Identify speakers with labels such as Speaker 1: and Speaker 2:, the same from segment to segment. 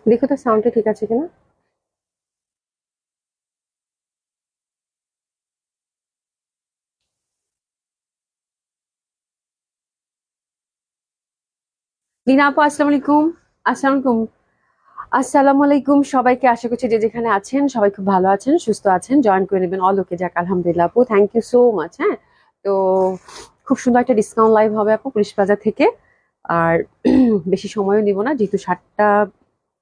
Speaker 1: দেখো তো সাউন্ডটা ঠিক আছে কিনা। রিনা আপু আসসালামু আলাইকুম। আসসালামু আলাইকুম। আসসালামু আলাইকুম সবাইকে, আশা করছি যে যেখানে আছেন সবাই খুব ভালো আছেন, সুস্থ আছেন। জয়েন করে নেবেন অল ওকে যাক, আলহামদুলিল্লাহ আপু, থ্যাংক ইউ সো মাচ। হ্যাঁ, তো খুব সুন্দর একটা ডিসকাউন্ট লাইভ হবে আপু পুলিশ প্লাজা থেকে। আর বেশি সময়ও নিব না, যেহেতু 7টা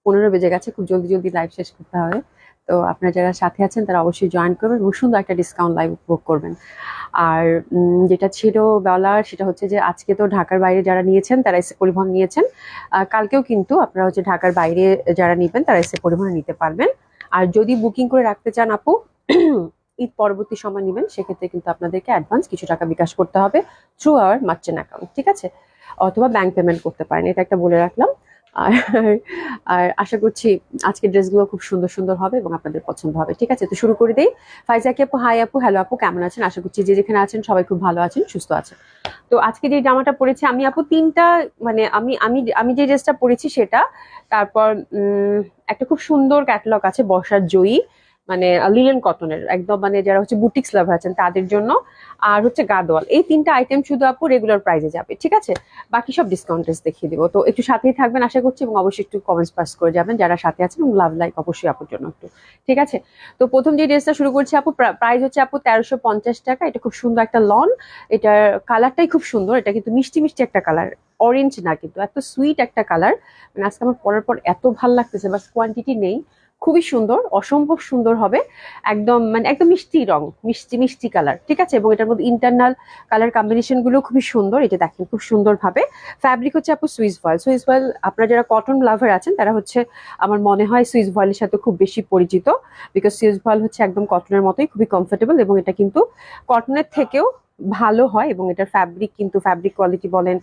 Speaker 1: 15 বেজে গেছে, খুব জলদি জলদি লাইভ শেষ করতে হবে। তো আপনারা যারা সাথে আছেন তারা অবশ্যই জয়েন করবেন এবং সুন্দর একটা ডিসকাউন্ট লাইভ উপভোগ করবেন। আর যেটা ছিল বলার সেটা হচ্ছে যে আজকে তো ঢাকার বাইরে যারা নিয়েছেন তারা এসে পরিবহন নিয়েছেন, কালকেও কিন্তু আপনারা হচ্ছে ঢাকার বাইরে যারা নিবেন তারা এসে পরিবহন নিতে পারবেন। আর যদি বুকিং করে রাখতে চান আপু, ঈদ পরবর্তী সময় নিবেন, সেক্ষেত্রে কিন্তু আপনাদেরকে অ্যাডভান্স কিছু টাকা বিকাশ করতে হবে থ্রু আওয়ার মার্চেন্ট অ্যাকাউন্ট, ঠিক আছে? অথবা ব্যাংক পেমেন্ট করতে পারেন, এটা একটা বলে রাখলাম। আর আর আশা করছি আজকের ড্রেসগুলো খুব সুন্দর সুন্দর হবে এবং আপনাদের পছন্দ হবে, ঠিক আছে? তো শুরু করে দেই। ফাইজাকি আপু হাই আপু, হ্যালো আপু, কেমন আছেন? আশা করছি যে যেখানে আছেন সবাই খুব ভালো আছেন, সুস্থ আছেন। তো আজকে যে জামাটা পরেছি আমি আপু, তিনটা মানে আমি আমি আমি যে ড্রেসটা পরেছি সেটা, তারপর একটা খুব সুন্দর ক্যাটালগ আছে বর্ষার জয়ী, মানে লিলেন কটনের একদম, মানে যারা হচ্ছে বুটিক্স লাভার আছেন তাদের জন্য, আর হচ্ছে গাদোয়াল, এই তিনটা আইটেম শুধু আপু রেগুলার প্রাইসে যাবে, ঠিক আছে? বাকি সব ডিসকাউন্ট দেখিয়ে দিব। তো একটু সাথেই থাকবেন আশা করছি, এবং অবশ্যই একটু কমেন্টস পাস করে যাবেন যারা সাথে আছেন, এবং লাভ লাইক অবশ্যই আপুর জন্য একটু, ঠিক আছে? তো প্রথম যে ড্রেসটা শুরু করছি আপু, প্রাইস হচ্ছে আপু 1350 টাকা। এটা খুব সুন্দর একটা লন, এটার কালারটাই খুব সুন্দর, এটা কিন্তু মিষ্টি মিষ্টি একটা কালার, অরেঞ্জ না কিন্তু, এত সুইট একটা কালার। মানে আজকে আমার পরার পর এত ভাল লাগতেছে, বাস কোয়ান্টিটি নেই। খুবই সুন্দর, অসম্ভব সুন্দর হবে, একদম মানে একদম মিষ্টি রং, মিষ্টি মিষ্টি কালার, ঠিক আছে? এবং এটার মধ্যে ইন্টারনাল কালার কম্বিনেশন গুলো খুবই সুন্দর, এটা দেখেন খুব সুন্দর ভাবে। ফ্যাব্রিক হচ্ছে আপু সুইস ভয়েল। সুইস ভয়েল আপনারা যারা কটন লাভার আছেন তারা হচ্ছে আমার মনে হয় সুইস ভয়েলের সাথে খুব বেশি পরিচিত, বিকজ সুইস ভয়েল হচ্ছে একদম কটনের মতোই খুবই কমফোর্টেবল, এবং এটা কিন্তু কটনের থেকেও ভালো হয়, এবং এটার ফ্যাব্রিক কিন্তু ফ্যাব্রিক কোয়ালিটি বলেন,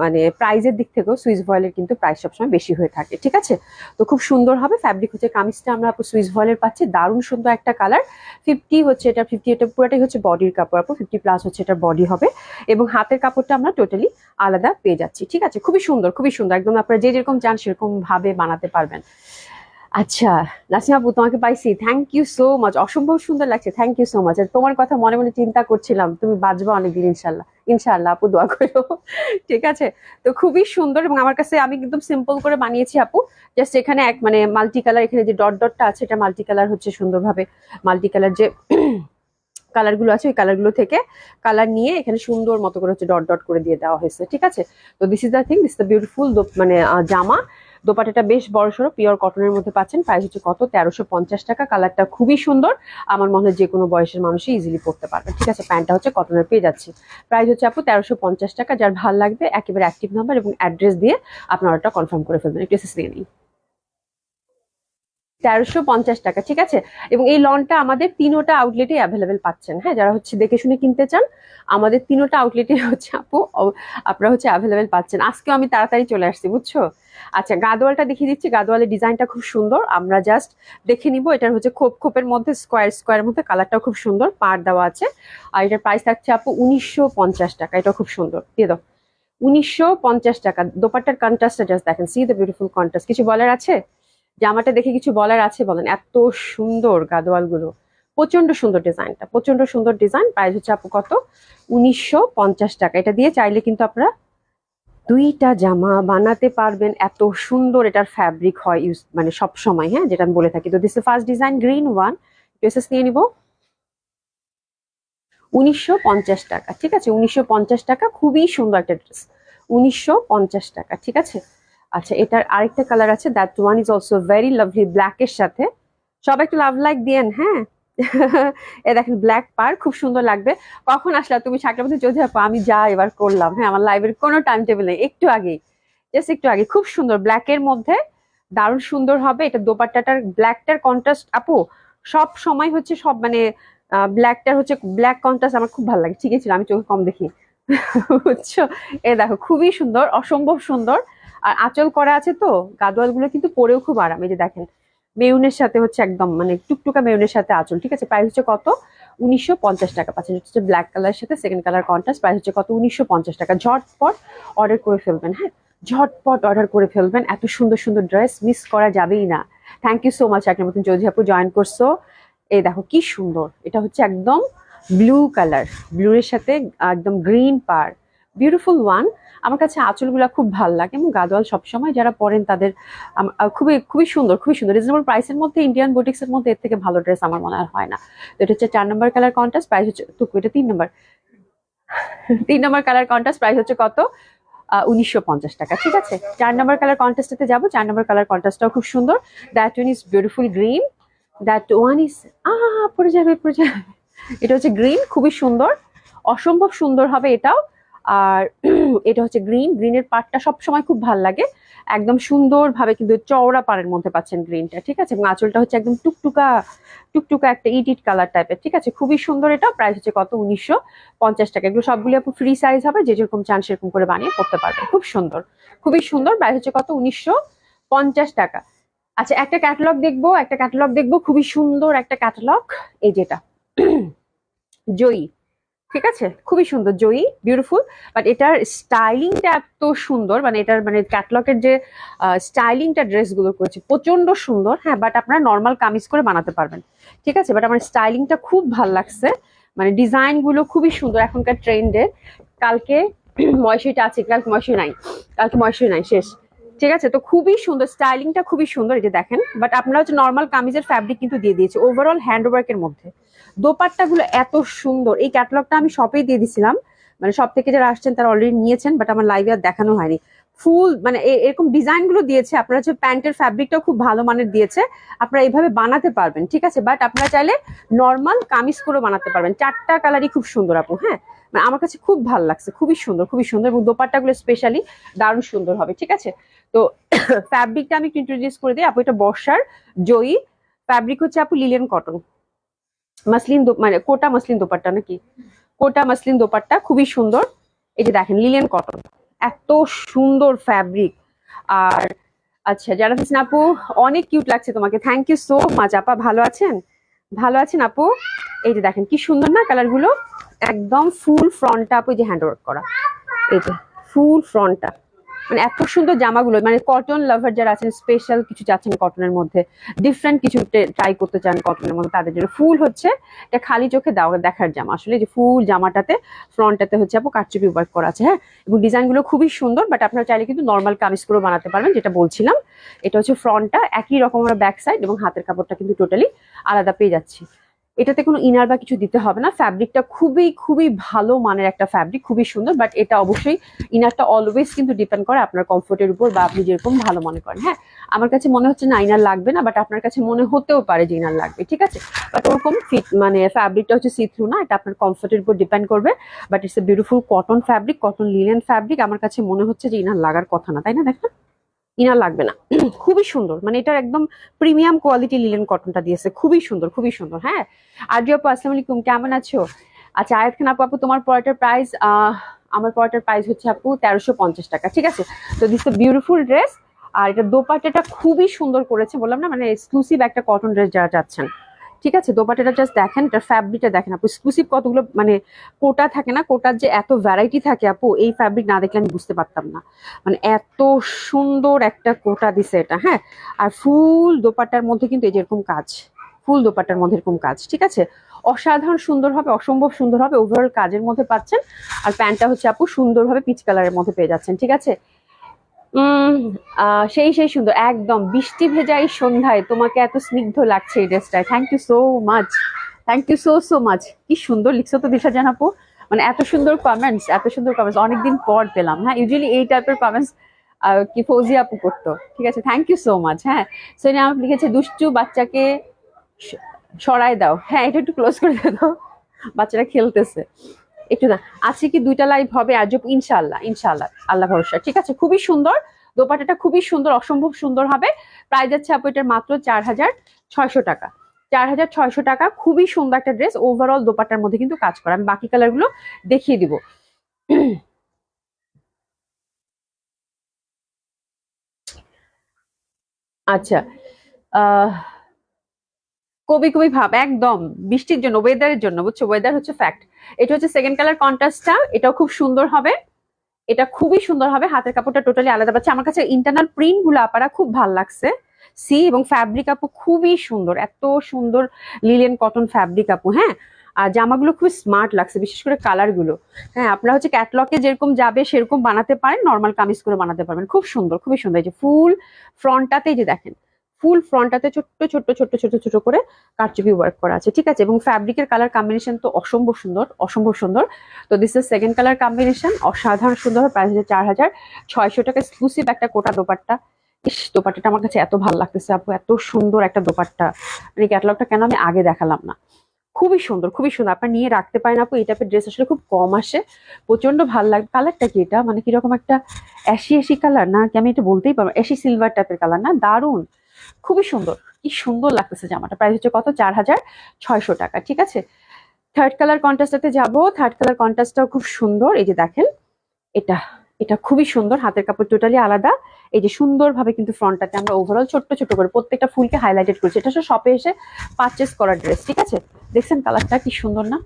Speaker 1: মানে প্রাইজের দিক থেকেও সুইস ভয়েলের কিন্তু প্রাইস সবসময় বেশি হয়ে থাকে, ঠিক আছে? তো খুব সুন্দর হবে ফ্যাব্রিক হচ্ছে, কামিজটা আমরা আপু সুইস ভয়েলের পাচ্ছি, দারুণ সুন্দর একটা কালার। 50 হচ্ছে এটা, 50 এটা পুরোটাই হচ্ছে বডির কাপড় আপু, 50+ হচ্ছে এটার বডি হবে, এবং হাতের কাপড়টা আমরা টোটালি আলাদা পেয়ে যাচ্ছি, ঠিক আছে? খুবই সুন্দর, খুবই সুন্দর, একদম আপনারা যে যেরকম চান সেরকম ভাবে বানাতে পারবেন। আচ্ছা, নাসিমা আপু তোমাকে পাইছি, থ্যাংক ইউ সো মাচ, অসম্ভব সুন্দর লাগছে, থ্যাংক ইউ সো মাচ। আর তোমার কথা মনে মনে চিন্তা করছিলাম, তুমি বাঁচবা অনেকদিন ইনশাল্লাহ, ইনশাল্লাহ আপু, দোয়া করো, ঠিক আছে? তো খুবই সুন্দর, এবং আমার কাছে আমি একদম সিম্পল করে বানিয়েছি আপু, জাস্ট এখানে এক মানে মাল্টি কালার, এখানে যে ডট ডটটা আছে এটা মাল্টি কালার হচ্ছে, সুন্দরভাবে মাল্টি কালার যে কালার গুলো আছে ওই কালার গুলো থেকে কালার নিয়ে এখানে সুন্দর মতো করে হচ্ছে ডট ডট করে দিয়ে দেওয়া হয়েছে, ঠিক আছে? তো this is the thing, this is the beautiful মানে জামা। দোপাটাটা বেশ বড় সড়ো পিওর কটনের মধ্যে পাচ্ছেন, প্রাইস হচ্ছে কত, 1350 টাকা। কালারটা খুবই সুন্দর, আমার মনে হয় যে কোনো বয়সের মানুষই ইজিলি পড়তে পারবে, ঠিক আছে? প্যান্টটা হচ্ছে কটনের পেয়ে যাচ্ছি, প্রাইস হচ্ছে আপু 1350 টাকা। যার ভালো লাগবে একেবারে অ্যাক্টিভ নাম্বার এবং অ্যাড্রেস দিয়ে আপনার অর্ডারটা কনফার্ম করে ফেলবেন, একটু এসএস নিয়ে নিই। 1350 টাকা, ঠিক আছে? এবং এই লনটা আমাদের তিনোটা আউটলেটে অ্যাভেলেবেল পাচ্ছেন, হ্যাঁ? যারা হচ্ছে দেখে শুনে কিনতে চান আমাদের তিনোটা আউটলেটে হচ্ছে আপু আপনারা হচ্ছে অ্যাভেলেবেল পাচ্ছেন। আজকেও আমি তাড়াতাড়ি চলে আসছি, বুঝছো? আচ্ছা, গাদোয়ালটা দেখিয়ে দিচ্ছি, গাদোয়ালের ডিজাইনটা খুব সুন্দর, আমরা জাস্ট দেখে নিব। এটার হচ্ছে খোপ খোপের মধ্যে স্কোয়ার স্কোয়ারের মধ্যে, কালারটাও খুব সুন্দর, পাড় দেওয়া আছে। আর এটার প্রাইস থাকছে আপু 1950 টাকা, এটা খুব সুন্দর, দিয়ে দাও। 1950 টাকা। দোপাট্টার কন্ট্রাস্টটা জাস্ট দেখেন, সি দ্য বিউটিফুল কন্ট্রাস্ট। কিছু বলার আছে? জামাটা দেখে কিছু বলার আছে বলেন? এত সুন্দর গাদোয়াল গুলো, প্রচন্ড সুন্দর ডিজাইনটা, প্রচন্ড সুন্দর ডিজাইন। প্রাইস হচ্ছে আপু কত, 1950 টাকা। এটা দিয়ে চাইলে কিন্তু আপনারা দুইটা জামা বানাতে পারবেন, এত সুন্দর এটার ফ্যাব্রিক হয় ইউজ মানে সব সময়, হ্যাঁ, যেটা আমি বলে থাকি। তো this first design, green one, dresses নিয়ে নিব 1950 টাকা, ঠিক আছে? 1950 টাকা, খুবই সুন্দর একটা ড্রেস, 1950 টাকা, ঠিক আছে? আচ্ছা, এটার আরেকটা কালার আছে, that one is also very lovely, ব্ল্যাকের সাথে। সবাই একটু লাভ লাইক দিয়েন, হ্যাঁ। এ দেখেন ব্ল্যাক পার, খুব সুন্দর লাগবে। কখন আসলা তুমি শাকটার মধ্যে? যদি আপু আমি যা এবার করলাম, হ্যাঁ, আমার লাইভের কোনো টাইম টেবিল নেই, একটু আগেই, জাস্ট একটু আগে, খুব সুন্দর ব্ল্যাকের মধ্যে দারুণ সুন্দর হবে। এটা দোপাট্টাটার ব্ল্যাকটার কন্ট্রাস্ট আপু সব সময় হচ্ছে সব মানে ব্ল্যাকটার হচ্ছে ব্ল্যাক কন্ট্রাস্ট আমার খুব ভালো লাগে। ঠিক আছে, আমি চোখে কম দেখি বুঝছো। এ দেখো খুবই সুন্দর, অসম্ভব সুন্দর। আর আঁচল করা আছে তো, গাদোয়াল গুলো কিন্তু পরেও খুব আরাম। এই যে দেখেন মেরুনের সাথে হচ্ছে একদম মানে টুকটুকা মেরুনের সাথে আঁচল। ঠিক আছে, প্রাইস হচ্ছে কত? 1950 টাকা পাচ্ছেন। হচ্ছে ব্ল্যাক কালারের সাথে সেকেন্ড কালার কন্ট্রাস্ট, প্রাইস হচ্ছে কত? 1950 টাকা। ঝটপট অর্ডার করে ফেলবেন, হ্যাঁ ঝটপট অর্ডার করে ফেলবেন। এত সুন্দর সুন্দর ড্রেস মিস করা যাবেই না। থ্যাংক ইউ সো মাচ আপনার মতন চৌধুরী আপু জয়েন করছো। এই দেখো কি সুন্দর, এটা হচ্ছে একদম ব্লু কালার, ব্লু এর সাথে একদম গ্রিন পার, বিউটিফুল ওয়ান। আমার কাছে আঁচলগুলো খুব ভালো লাগে এবং গাদোয়াল সবসময় যারা পরেন তাদের খুবই খুবই সুন্দর, খুবই সুন্দর। রিজনেবল প্রাইসের মধ্যে ইন্ডিয়ান বুটিক্স এর মধ্যে এর থেকে ভালো ড্রেস আমার মনে হয় না। তো এটা হচ্ছে 4 নম্বর কালার কন্ট্রাস্ট, প্রাইস হচ্ছে তো এটা 3 নম্বর 3 নম্বর কালার কন্ট্রাস্ট, প্রাইস হচ্ছে কত? 1950 টাকা। ঠিক আছে, 4 নম্বর কালার কন্ট্রাস্টে যাবো। 4 নম্বর কালার কন্ট্রাস্টটাও খুব সুন্দর। That one is beautiful green, that one is পড়ে যাবে পড়ে যাবে। এটা হচ্ছে গ্রিন, খুবই সুন্দর, অসম্ভব সুন্দর হবে এটাও। আর এটা হচ্ছে গ্রিন, গ্রিনের পাড়টা সবসময় খুব ভাল লাগে, একদম সুন্দর ভাবে কিন্তু চওড়া পাড়ের মধ্যে পাচ্ছেন গ্রিনটা। ঠিক আছে, এবং আঁচলটা হচ্ছে একদম টুকটুকা টুকটুকা একটা ইট ইট কালার টাইপের। ঠিক আছে, খুবই সুন্দর। এটা প্রাইস হচ্ছে কত? 1950 টাকা। এগুলো সবগুলো আপু ফ্রি সাইজ হবে, যে যেরকম চান সেরকম করে বানিয়ে পড়তে পারবেন। খুব সুন্দর, খুবই সুন্দর। প্রাইস হচ্ছে কত? 1950 টাকা। আচ্ছা, একটা ক্যাটালগ দেখবো, একটা ক্যাটালগ দেখবো, খুবই সুন্দর একটা ক্যাটালগ। এই যেটা জয়ী, ঠিক আছে, খুবই সুন্দর জয়ী, বিউটিফুল। বাট এটার স্টাইলিংটা এত সুন্দর, মানে এটার মানে ক্যাটালগের যে স্টাইলিংটা ড্রেসগুলো করেছে প্রচন্ড সুন্দর। হ্যাঁ, বাট আপনারা নর্মাল কামিজ করে বানাতে পারবেন। ঠিক আছে, বাট আমার স্টাইলিংটা খুব ভাল লাগছে, মানে ডিজাইন গুলো খুবই সুন্দর এখনকার ট্রেন্ডে। কালকে ময়সিটা আছে, কালকে ময়সি নাই, কালকে ময়সি নাই, শেষ। ঠিক আছে, তো খুবই সুন্দর, স্টাইলিংটা খুবই সুন্দর। এই যে দেখেন, বাট আপনারা হচ্ছে নর্মাল কামিজের ফ্যাব্রিক কিন্তু দিয়ে দিয়েছে, ওভারঅল হ্যান্ডওয়ার্কের মধ্যে। দোপাট্টা গুলো এত সুন্দর। এই ক্যাটালগটা আমি শপেই দিয়ে দিছিলাম, মানে সব থেকে যারা আসছেন তারা অলরেডি নিয়েছেন, বাট আমার লাইভে আর দেখানো হয়নি। ফুল মানে এরকম ডিজাইন গুলো দিয়েছে। আপনারা হচ্ছে প্যান্টের ফ্যাব্রিকটাও খুব ভালো মানের দিয়েছে, আপনারা এইভাবে বানাতে পারবেন। ঠিক আছে, বাট আপনারা চাইলে নর্মাল কামিজ করে বানাতে পারবেন। 4টা কালারই খুব সুন্দর আপু। হ্যাঁ, মানে আমার কাছে খুব ভালো লাগছে, খুবই সুন্দর, খুবই সুন্দর। এবং দোপাট্টা গুলো স্পেশালি দারুণ সুন্দর হবে। ঠিক আছে, তো ফ্যাব্রিকটা আমি একটু ইন্ট্রোডিউস করে দিই আপু। এটা বর্ষার জয়ী ফ্যাব্রিক হচ্ছে আপু লিলেন কটন, মাসলিন মানে কোটা মাসলিন দোপাট্টা নাকি, কোটা মাসলিন দোপাট্টা, খুবই সুন্দর। এই যে দেখেন লিলেন কটন, এত সুন্দর ফ্যাব্রিক। আর আচ্ছা, যারা দিচ্ছেন আপু অনেক কিউট লাগছে তোমাকে, থ্যাংক ইউ সো মাচ আপা। ভালো আছেন? ভালো আছেন আপু? এই যে দেখেন কি সুন্দর না কালার গুলো, একদম ফুল ফ্রন্টটা আপু যে হ্যান্ড ওয়ার্ক করা, এই যে ফুল ফ্রন্টটা, মানে এত সুন্দর জামাগুলো। মানে কটন লাভার যারা আছেন, স্পেশাল কিছু চাচ্ছেন কটনের মধ্যে, ডিফারেন্ট কিছু ট্রাই করতে চান কটনের মধ্যে, তাদের জন্য ফুল হচ্ছে এটা খালি চোখে দেখার জামা। আসলে যে ফুল জামাটাতে ফ্রন্টটাতে হচ্ছে আপু কারচুপি ওয়ার্ক করা আছে। হ্যাঁ, এবং ডিজাইনগুলো খুবই সুন্দর। বাট আপনারা চাইলে কিন্তু নর্মাল কামিজ করে বানাতে পারবেন, যেটা বলছিলাম। এটা হচ্ছে ফ্রন্টটা, একই রকম আমরা ব্যাক সাইড এবং হাতের কাপড়টা কিন্তু টোটালি আলাদা পেয়ে যাচ্ছি। এটাতে কোনো ইনার বা কিছু দিতে হবে না। ফ্যাব্রিকটা খুবই খুবই ভালো মানের একটা ফ্যাব্রিক, খুবই সুন্দর। বাট এটা অবশ্যই ইনারটা অলওয়েজ কিন্তু ডিপেন্ড করে আপনার কমফোর্টের উপর, বা আপনি যেরকম ভালো মনে করেন। হ্যাঁ, আমার কাছে মনে হচ্ছে না ইনার লাগবে না, বাট আপনার কাছে মনে হতেও পারে যে ইনার লাগবে। ঠিক আছে, বাট ওরকম ফিট মানে ফ্যাব্রিকটা হচ্ছে সি থ্রু না, এটা আপনার কমফোর্টের উপর ডিপেন্ড করবে। But it's a beautiful cotton fabric, cotton linen fabric. আমার কাছে মনে হচ্ছে যে ইনার লাগার কথা না, তাই না? দেখেন ইনার লাগবে না, খুবই সুন্দর। মানে এটা একদম প্রিমিয়াম কোয়ালিটি লিলেন কটনটা দিয়েছে, খুবই সুন্দর, খুবই সুন্দর। হ্যাঁ, আরজি আপু আসসালামু আলাইকুম, কেমন আছো? আচ্ছা, আয়াত খান আপু, তোমার পরাটার প্রাইস, আমার পরাটার প্রাইস হচ্ছে আপু 1350 টাকা। ঠিক আছে, তো দিস এ বিউটিফুল ড্রেস। আর এটা দোপাট্টাটা খুবই সুন্দর করেছে, বললাম না, মানে এক্সক্লুসিভ একটা কটন ড্রেস যারা চাচ্ছেন। ঠিক আছে, দোপাট্টাটা জাস্ট দেখেন, এটা ফ্যাব্রিকটা দেখেন আপু, এক্সক্লুসিভ কতগুলো মানে কোটা থাকে না, কোটার যে এত ভ্যারাইটি থাকে আপু, এই ফ্যাব্রিক না দেখলে আমি বুঝতে পারতাম না। মানে এত সুন্দর একটা কোটা দিছে এটা। হ্যাঁ, আর ফুল দোপাট্টার মধ্যে কিন্তু এই যেরকম কাজ, ফুল দোপাট্টার মধ্যে এরকম কাজ। ঠিক আছে, অসাধারণ সুন্দর হবে, অসম্ভব সুন্দর হবে, ওভারঅল কাজের মধ্যে পাচ্ছেন। আর প্যান্টটা হচ্ছে আপু সুন্দরভাবে পিচ কালারের মধ্যে পেয়ে যাচ্ছেন। ঠিক আছে, সেই সেই সুন্দর, একদম বৃষ্টি ভেজা এই সন্ধ্যায় তোমাকে এত স্নিগ্ধ লাগছে এই ড্রেসটায়। Thank you so much, thank you so so much. কি সুন্দর লিখছো তো দিশা জান আপু, মানে এত সুন্দর কমেন্টস, এত সুন্দর কমেন্টস অনেকদিন পর পেলাম। হ্যাঁ, ইউজুয়ালি এই টাইপের কমেন্টস কি ফৌজি আপু করতো। ঠিক আছে, থ্যাংক ইউ সো মাচ। হ্যাঁ, সোনিয়া আমাকে লিখেছে দুষ্টু বাচ্চাকে সরাই দাও। হ্যাঁ, এটা একটু ক্লোজ করে দাও, বাচ্চারা খেলতেছে একটু না। আজকে কি 2টা লাইভ হবে আজ? ইনশাল্লাহ, ইনশাল্লাহ, আল্লাহ ভরসা। ঠিক আছে, খুবই সুন্দর দোপাট্টাটা খুবই সুন্দর, অসম্ভব সুন্দর হবে। প্রাইস যাচ্ছে আপু এটার মাত্র 4600 টাকা। 4600 টাকা, খুবই সুন্দর একটা ড্রেস। ওভারঅল দোপাট্টার মধ্যে কিন্তু কাজ করা। আমি বাকি কালার গুলো দেখিয়ে দিব। আচ্ছা, আহ কবি কবি ভাব, একদম বৃষ্টির জন্য, ওয়েদারের জন্য, বুঝছো, ওয়েদার হচ্ছে ফ্যাক্ট। এটা হচ্ছে সেকেন্ড কালার কন্ট্রাস্টটা, এটাও খুব সুন্দর হবে। এটা খুবই সুন্দর হবে, হাতের কাপড়টা টোটালি আলাদা পাচ্ছে। আমার কাছে ইন্টারনাল প্রিন্ট গুলো আপারা খুব ভালো লাগছে। সি এবং ফ্যাব্রিক আপু খুবই সুন্দর, এত সুন্দর লিলেন কটন ফ্যাব্রিক আপু। হ্যাঁ, আর জামাগুলো খুব স্মার্ট লাগছে, বিশেষ করে কালার গুলো। হ্যাঁ, আপনারা হচ্ছে ক্যাটলগে যেরকম যাবে সেরকম বানাতে পারেন, নর্মাল কামিজ করে বানাতে পারবেন। খুব সুন্দর, খুবই সুন্দর। এই যে ফুল ফ্রন্টটাতে, যে দেখেন ফুল ফ্রন্টটাতে ছোট্ট ছোট্ট ছোট্ট ছোট্ট ছোট করে কারচুপি ওয়ার্ক করা আছে, ঠিক আছে। এবং ফ্যাব্রিকের কালার কম্বিনেশন তো অসম্ভব সুন্দর, অসম্ভব সুন্দর। তো this is second colour combination, অসাধারণ সুন্দর। প্রাইস হচ্ছে 4600 টাকা। এক্সক্লুসিভ একটা কোটা দোপাট্টা। ইস, দোপাট্টাটা আমার কাছে এত ভালো লাগতেছে আপু, এত সুন্দর একটা দোপাট্টা। মানে ক্যাটালগটা কেন আমি আগে দেখালাম না। খুবই সুন্দর, খুবই সুন্দর। আপনার নিয়ে রাখতে পারেন আপু, এই টাইপের ড্রেস আসলে খুব কম আসে। প্রচন্ড ভালো লাগে। কালারটা কি এটা, মানে কিরকম একটা অ্যাশি অ্যাশি কালার না কি, আমি এটা বলতেই পারবো, অ্যাশি সিলভার টাইপের কালার না, দারুন, খুবই সুন্দর। কি সুন্দর লাগতেছে জামাটা। প্রাইস হচ্ছে কত, 4600 টাকা, ঠিক আছে। থার্ড কালার কন্ট্রাস্টটাতে যাবো। থার্ড কালার কন্ট্রাস্টটাও খুব সুন্দর। এই যে দেখেন, এটা এটা খুবই সুন্দর, হাতের কাপড় টোটালি আলাদা। এই যে সুন্দর ভাবে কিন্তু ফ্রন্টটাতে আমরা ওভারঅল ছোট্ট ছোট করে প্রত্যেকটা ফুলকে হাইলাইটেড করছি। এটা শপে এসে পারচেস করার ড্রেস, ঠিক আছে। দেখছেন কালারটা কি সুন্দর না?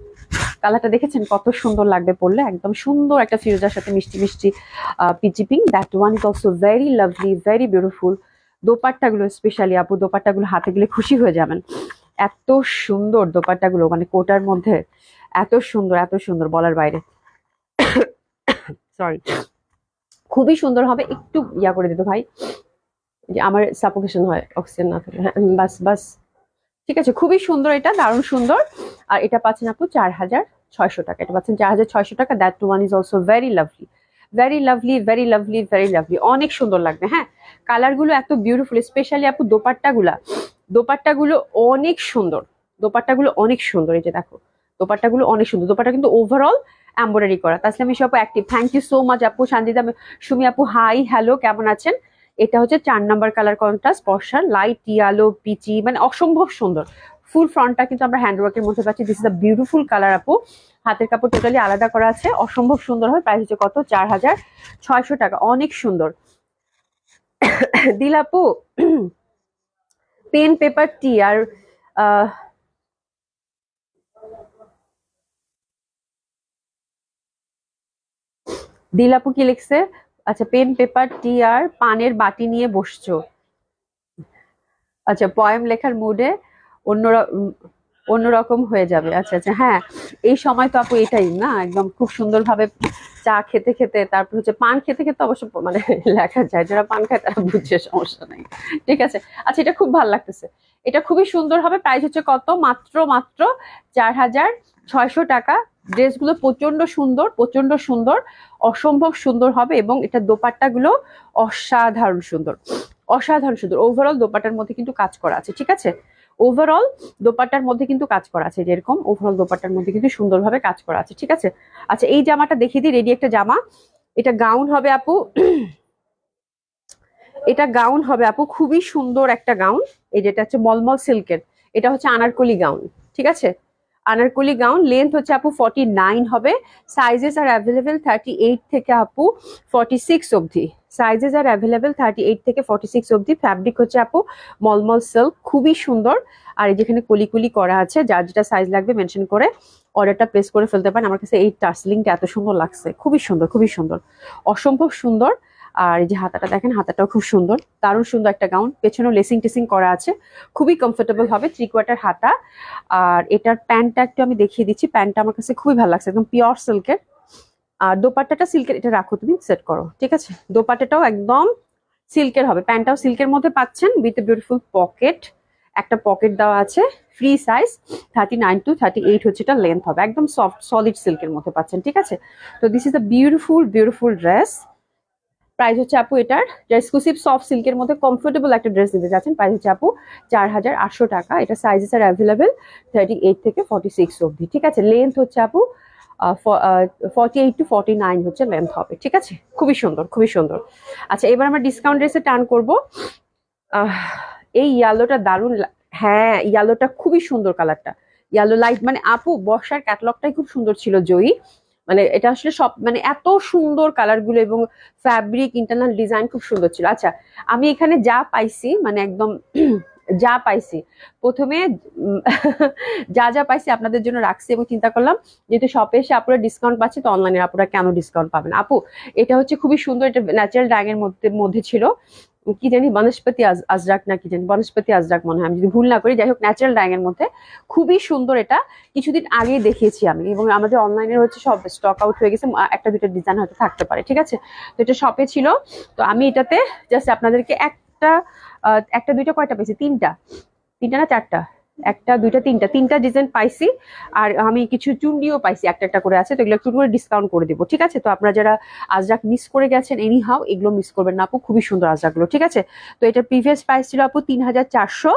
Speaker 1: কালারটা দেখেছেন কত সুন্দর লাগবে পরলে, একদম সুন্দর একটা ফিরোজার সাথে মিষ্টি মিষ্টি peachy pink. That one is also very lovely, very beautiful. দোপাট্টাগুলো স্পেশালি আপু, দোপাট্টাগুলো হাতে গেলে খুশি হয়ে যাবেন। এত সুন্দর দোপাট্টাগুলো, মানে কোটার মধ্যে এত সুন্দর, এত সুন্দর, বলার বাইরে। সরি, খুবই সুন্দর হবে। একটু ইয়া করে দিত ভাই, যে আমার সাফোকেশন হয় অক্সিজেন না থাকলে। হ্যাঁ, বাস বাস, ঠিক আছে। খুবই সুন্দর, এটা দারুণ সুন্দর। আর এটা পাচ্ছেন আপু 4600 টাকা। এটা পাচ্ছেন 4600 টাকা। That one is also very lovely, very lovely, very lovely, very lovely. অনেক সুন্দর লাগবে। হ্যাঁ, কালার গুলো এত বিউটিফুল, স্পেশালি আপু দোপাট্টাগুলা, দোপাট্টাগুলো অনেক সুন্দর, দোপাট্টাগুলো অনেক সুন্দর। এই যে দেখো, দোপাট্টাগুলো অনেক সুন্দর। দোপাট্টা কিন্তু ওভারঅল এমব্রয়ডারি করা। তাসলিম ইসু আপু active, thank you so much আপু। সানজিদা সুমি আপু হাই, হ্যালো, কেমন আছেন? এটা হচ্ছে 4 নাম্বার কালার কন্ট্রাস্ট, বর্ষার লাইট ইয়ালো পিচি, মানে অসম্ভব সুন্দর। ফুল ফ্রন্টটা কিন্তু আমরা হ্যান্ডওয়ার্কের মধ্যে পাচ্ছি। This is a beautiful colour আপু। হাতের কাপড় টোটালি আলাদা করা আছে, অসম্ভব সুন্দর হয়। প্রাইস হচ্ছে কত, 4600 টাকা। অনেক সুন্দর। দিল আপু পেন পেপার টি আর দিল আপু কি লিখছে? আচ্ছা, পেন পেপার টি আর পানের বাটি নিয়ে বসছো। আচ্ছা, পয়েম লেখার মুডে অন্য অন্যরকম হয়ে যাবে। আচ্ছা আচ্ছা, হ্যাঁ, এই সময় তো আপু এটাই না, একদম খুব সুন্দরভাবে চা খেতে খেতে, তারপর হচ্ছে পান খেতে খেতে অবশ্য মানে লেখা যায়। যারা পান খায় তারা বুঝছে, সমস্যা নাই, ঠিক আছে। আচ্ছা, এটা খুব ভালো লাগতেছে, এটা খুবই সুন্দর হবে। প্রাইস হচ্ছে কত, মাত্র মাত্র 4600 টাকা। ড্রেসগুলো প্রচন্ড সুন্দর, প্রচন্ড সুন্দর, অসম্ভব সুন্দর হবে। এবং এটা দোপাট্টা গুলো অসাধারণ সুন্দর, অসাধারণ সুন্দর। ওভারঅল দোপাট্টার মধ্যে কিন্তু কাজ করা আছে, ঠিক আছে। ওভারঅল দোপাট্টার মধ্যে কিন্তু কাজ করা আছে, যেরকম ওভারঅল দোপাট্টার মধ্যে কিন্তু সুন্দরভাবে কাজ করা আছে, ঠিক আছে। আচ্ছা, এই জামাটা দেখিয়ে দিই, রেডি একটা জামা। এটা গাউন হবে আপু, এটা গাউন হবে আপু, খুবই সুন্দর একটা গাউন। এই যেটা হচ্ছে মলমল সিল্কের, এটা হচ্ছে আনারকলি গাউন, ঠিক আছে। আনারকলি গাউন, লেন্থ হচ্ছে আপু 49 হবে। সাইজেস আর অ্যাভেলেবেল 38 থেকে আপু 46 অবধি। সাইজেস আর অ্যাভেলেবেল 38 থেকে 46 অবধি। ফ্যাব্রিক হচ্ছে আপু মলমল সিল্ক, খুবই সুন্দর। আর এই যেখানে কলি করা আছে, যার যেটা সাইজ লাগবে মেনশন করে অর্ডারটা প্লেস করে ফেলতে পারেন। আমার কাছে এই টার্সলিংটা এত সুন্দর লাগছে, খুবই সুন্দর, খুবই সুন্দর, অসম্ভব সুন্দর। আর এই যে হাতাটা দেখেন, হাতাটাও খুব সুন্দর, দারুণ সুন্দর একটা গাউন। পেছনেও লেসিং টেসিং করা আছে, খুবই কমফোর্টেবল হবে। 3/4 হাতা। আর এটার প্যান্টটা একটু আমি দেখিয়ে দিচ্ছি। প্যান্টটা আমার কাছে খুবই ভালো লাগছে, একদম পিওর সিল্কের। আর দোপাট্টাটা সিল্কের, এটা রাখো তুমি, সেট করো, ঠিক আছে। দোপাট্টাটাও একদম সিল্কের হবে, প্যান্টটাও সিল্কের মধ্যে পাচ্ছেন উইথ এ বিউটিফুল পকেট। একটা পকেট দেওয়া আছে, ফ্রি সাইজ 39 to 38 হচ্ছে এটা লেন্থ হবে। একদম সফট সলিড সিল্কের মধ্যে পাচ্ছেন, ঠিক আছে। তো this is a beautiful beautiful dress. Price হচ্ছে আপু এটার, এক্সক্লুসিভ সফট সিল্কের মধ্যে কমফোর্টেবল একটা ড্রেস নিতে যাচ্ছেন, প্রাইস হচ্ছে আপু 4800 টাকা। এটা সাইজেস আর অ্যাভেলেবেল 38 থেকে 46 অবধি, ঠিক আছে। লেন্থ হচ্ছে আপু 48 to 49 হচ্ছে লেন্থ হবে, ঠিক আছে? খুবই সুন্দর, খুবই সুন্দর। আচ্ছা, এবার আমরা ডিসকাউন্ট ড্রেসে টার্ন করবো। এই ইয়েলোটা দারুণ, হ্যাঁ ইয়েলোটা খুবই সুন্দর কালারটা, ইয়েলো লাইট, মানে আপু বর্ষার ক্যাটালগটাই খুব সুন্দর ছিল জয়ী, মানে এটা আসলে সব মানে এত সুন্দর কালার গুলো এবং ফ্যাব্রিক ইন্টারনাল ডিজাইন খুব সুন্দর ছিল। আচ্ছা, আমি এখানে যা পাইছি মানে একদম যা পাইছি প্রথমে যা যা পাইছি আপনাদের জন্য রাখছি এবং চিন্তা করলাম যেহেতু শপে এসে আপুরা ডিসকাউন্ট পাচ্ছে তো অনলাইনে আপুরা কেন ডিসকাউন্ট পাবেন। আপু এটা হচ্ছে খুবই সুন্দর, এটা ন্যাচারাল ডাইং এর মধ্যে ছিল, কি জানি বনস্পতি আজরাক না কি জানি, বনস্পতি আজরাক মনে হয় আমি যদি ভুল না করি, যাই হোক ন্যাচারাল ডাইং এর মধ্যে খুবই সুন্দর। এটা কিছুদিন আগেই দেখিয়েছি আমি এবং আমাদের অনলাইনের হচ্ছে সব স্টক আউট হয়ে গেছে, একটা দুটো ডিজাইন হয়তো থাকতে পারে, ঠিক আছে? তো এটা শপে ছিল, তো আমি এটাতে জাস্ট আপনাদেরকে একটা দুইটা কয়টা পেয়েছি, তিনটা না চারটা, একটা দুইটা তিনটা ডিজাইন পাইছি। আর আমি কিছু চুন্ডিও পাইছি, একটা একটা করে আছে, তো এগুলো একটু করে ডিসকাউন্ট করে দিব, ঠিক আছে? তো আপনারা যারা আজরাক মিস করে গেছেন এনি হাউ এগুলো মিস করবেন না আপু, খুবই সুন্দর আজরাকগুলো, ঠিক আছে? তো এটা প্রিভিয়াস প্রাইস ছিল আপু 3400,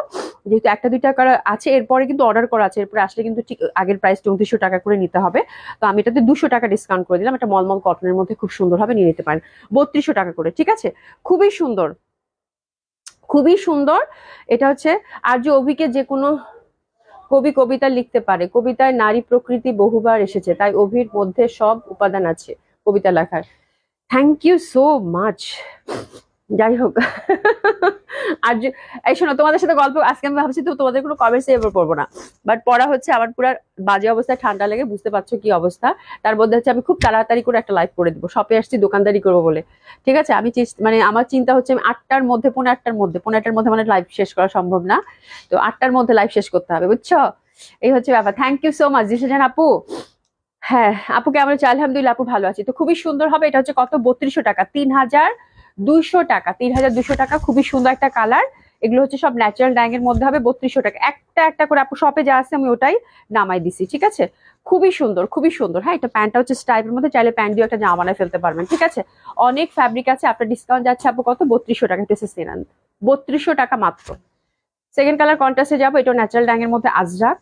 Speaker 1: যেহেতু একটা দুইটা করা আছে এরপরে কিন্তু অর্ডার করা আছে, এরপরে আসলে কিন্তু ঠিক আগের প্রাইস 3400 টাকা করে নিতে হবে। তো আমি এটাতে 200 টাকা ডিসকাউন্ট করে দিলাম, এটা মলমল কটনের মধ্যে খুব সুন্দর হবে, নিয়ে নিতে পারেন 3200 টাকা করে, ঠিক আছে? খুবই সুন্দর, খুবই সুন্দর। এটা হচ্ছে আর যে অভিকে যে কোনো কবি কবিতা লিখতে পারে, কবিতায় নারী প্রকৃতি বহুবার এসেছে, তাই অভির মধ্যে সব উপাদান আছে কবিতা লেখার। Thank you so much. যাই হোক আর এই শোনো, তোমাদের সাথে গল্প আজকে আমি ভাবছি তো তোমাদের কোনো কমেন্টস এবার পড়বো না, বাট পড়া হচ্ছে আমার পুরো বাজে অবস্থায়, ঠান্ডা লেগে বুঝতে পারছো কি অবস্থা। তার মধ্যে হচ্ছে আমি খুব তাড়াতাড়ি করে একটা লাইভ করে দিবো, শপে আসছি দোকানদারি করবো বলে, ঠিক আছে? আমি মানে আমার চিন্তা হচ্ছে আমি 8টার মধ্যে, পৌনে 8টার মধ্যে মানে লাইভ শেষ করা সম্ভব না, তো 8টার মধ্যে লাইভ শেষ করতে হবে, বুঝছো? এই হচ্ছে ব্যাপার। Thank you so much Zisan আপু। হ্যাঁ আপু কেমন আছে? আলহামদুলিল্লাহ আপু ভালো আছি। তো খুবই সুন্দর হবে, এটা হচ্ছে কত 3200 টাকা, 3200 টাকা, 3200 টাকা, খুবই সুন্দর একটা কালার। এগুলো হচ্ছে সব ন্যাচারাল ডাইং এর মধ্যে হবে, 3200 টাকা একটা একটা করে আপু শপে যা আছে আমি ওটাই নামাই দিছি, ঠিক আছে? খুবই সুন্দর, খুবই সুন্দর। হ্যাঁ, এটা প্যান্টটা হচ্ছে স্টাইপের মধ্যে, চাইলে প্যান্ট দিয়ে একটা জামা বানায় ফেলতে পারবেন, ঠিক আছে? অনেক ফ্যাব্রিক আছে, আপনার ডিসকাউন্ট যাচ্ছে আপু কত 3200 টাকা, একটু এসে নেন 3200 টাকা মাত্র। সেকেন্ড কালার কন্ট্রাস্টে যাবো, এটা ন্যাচারাল ডাইং এর মধ্যে আজরাক,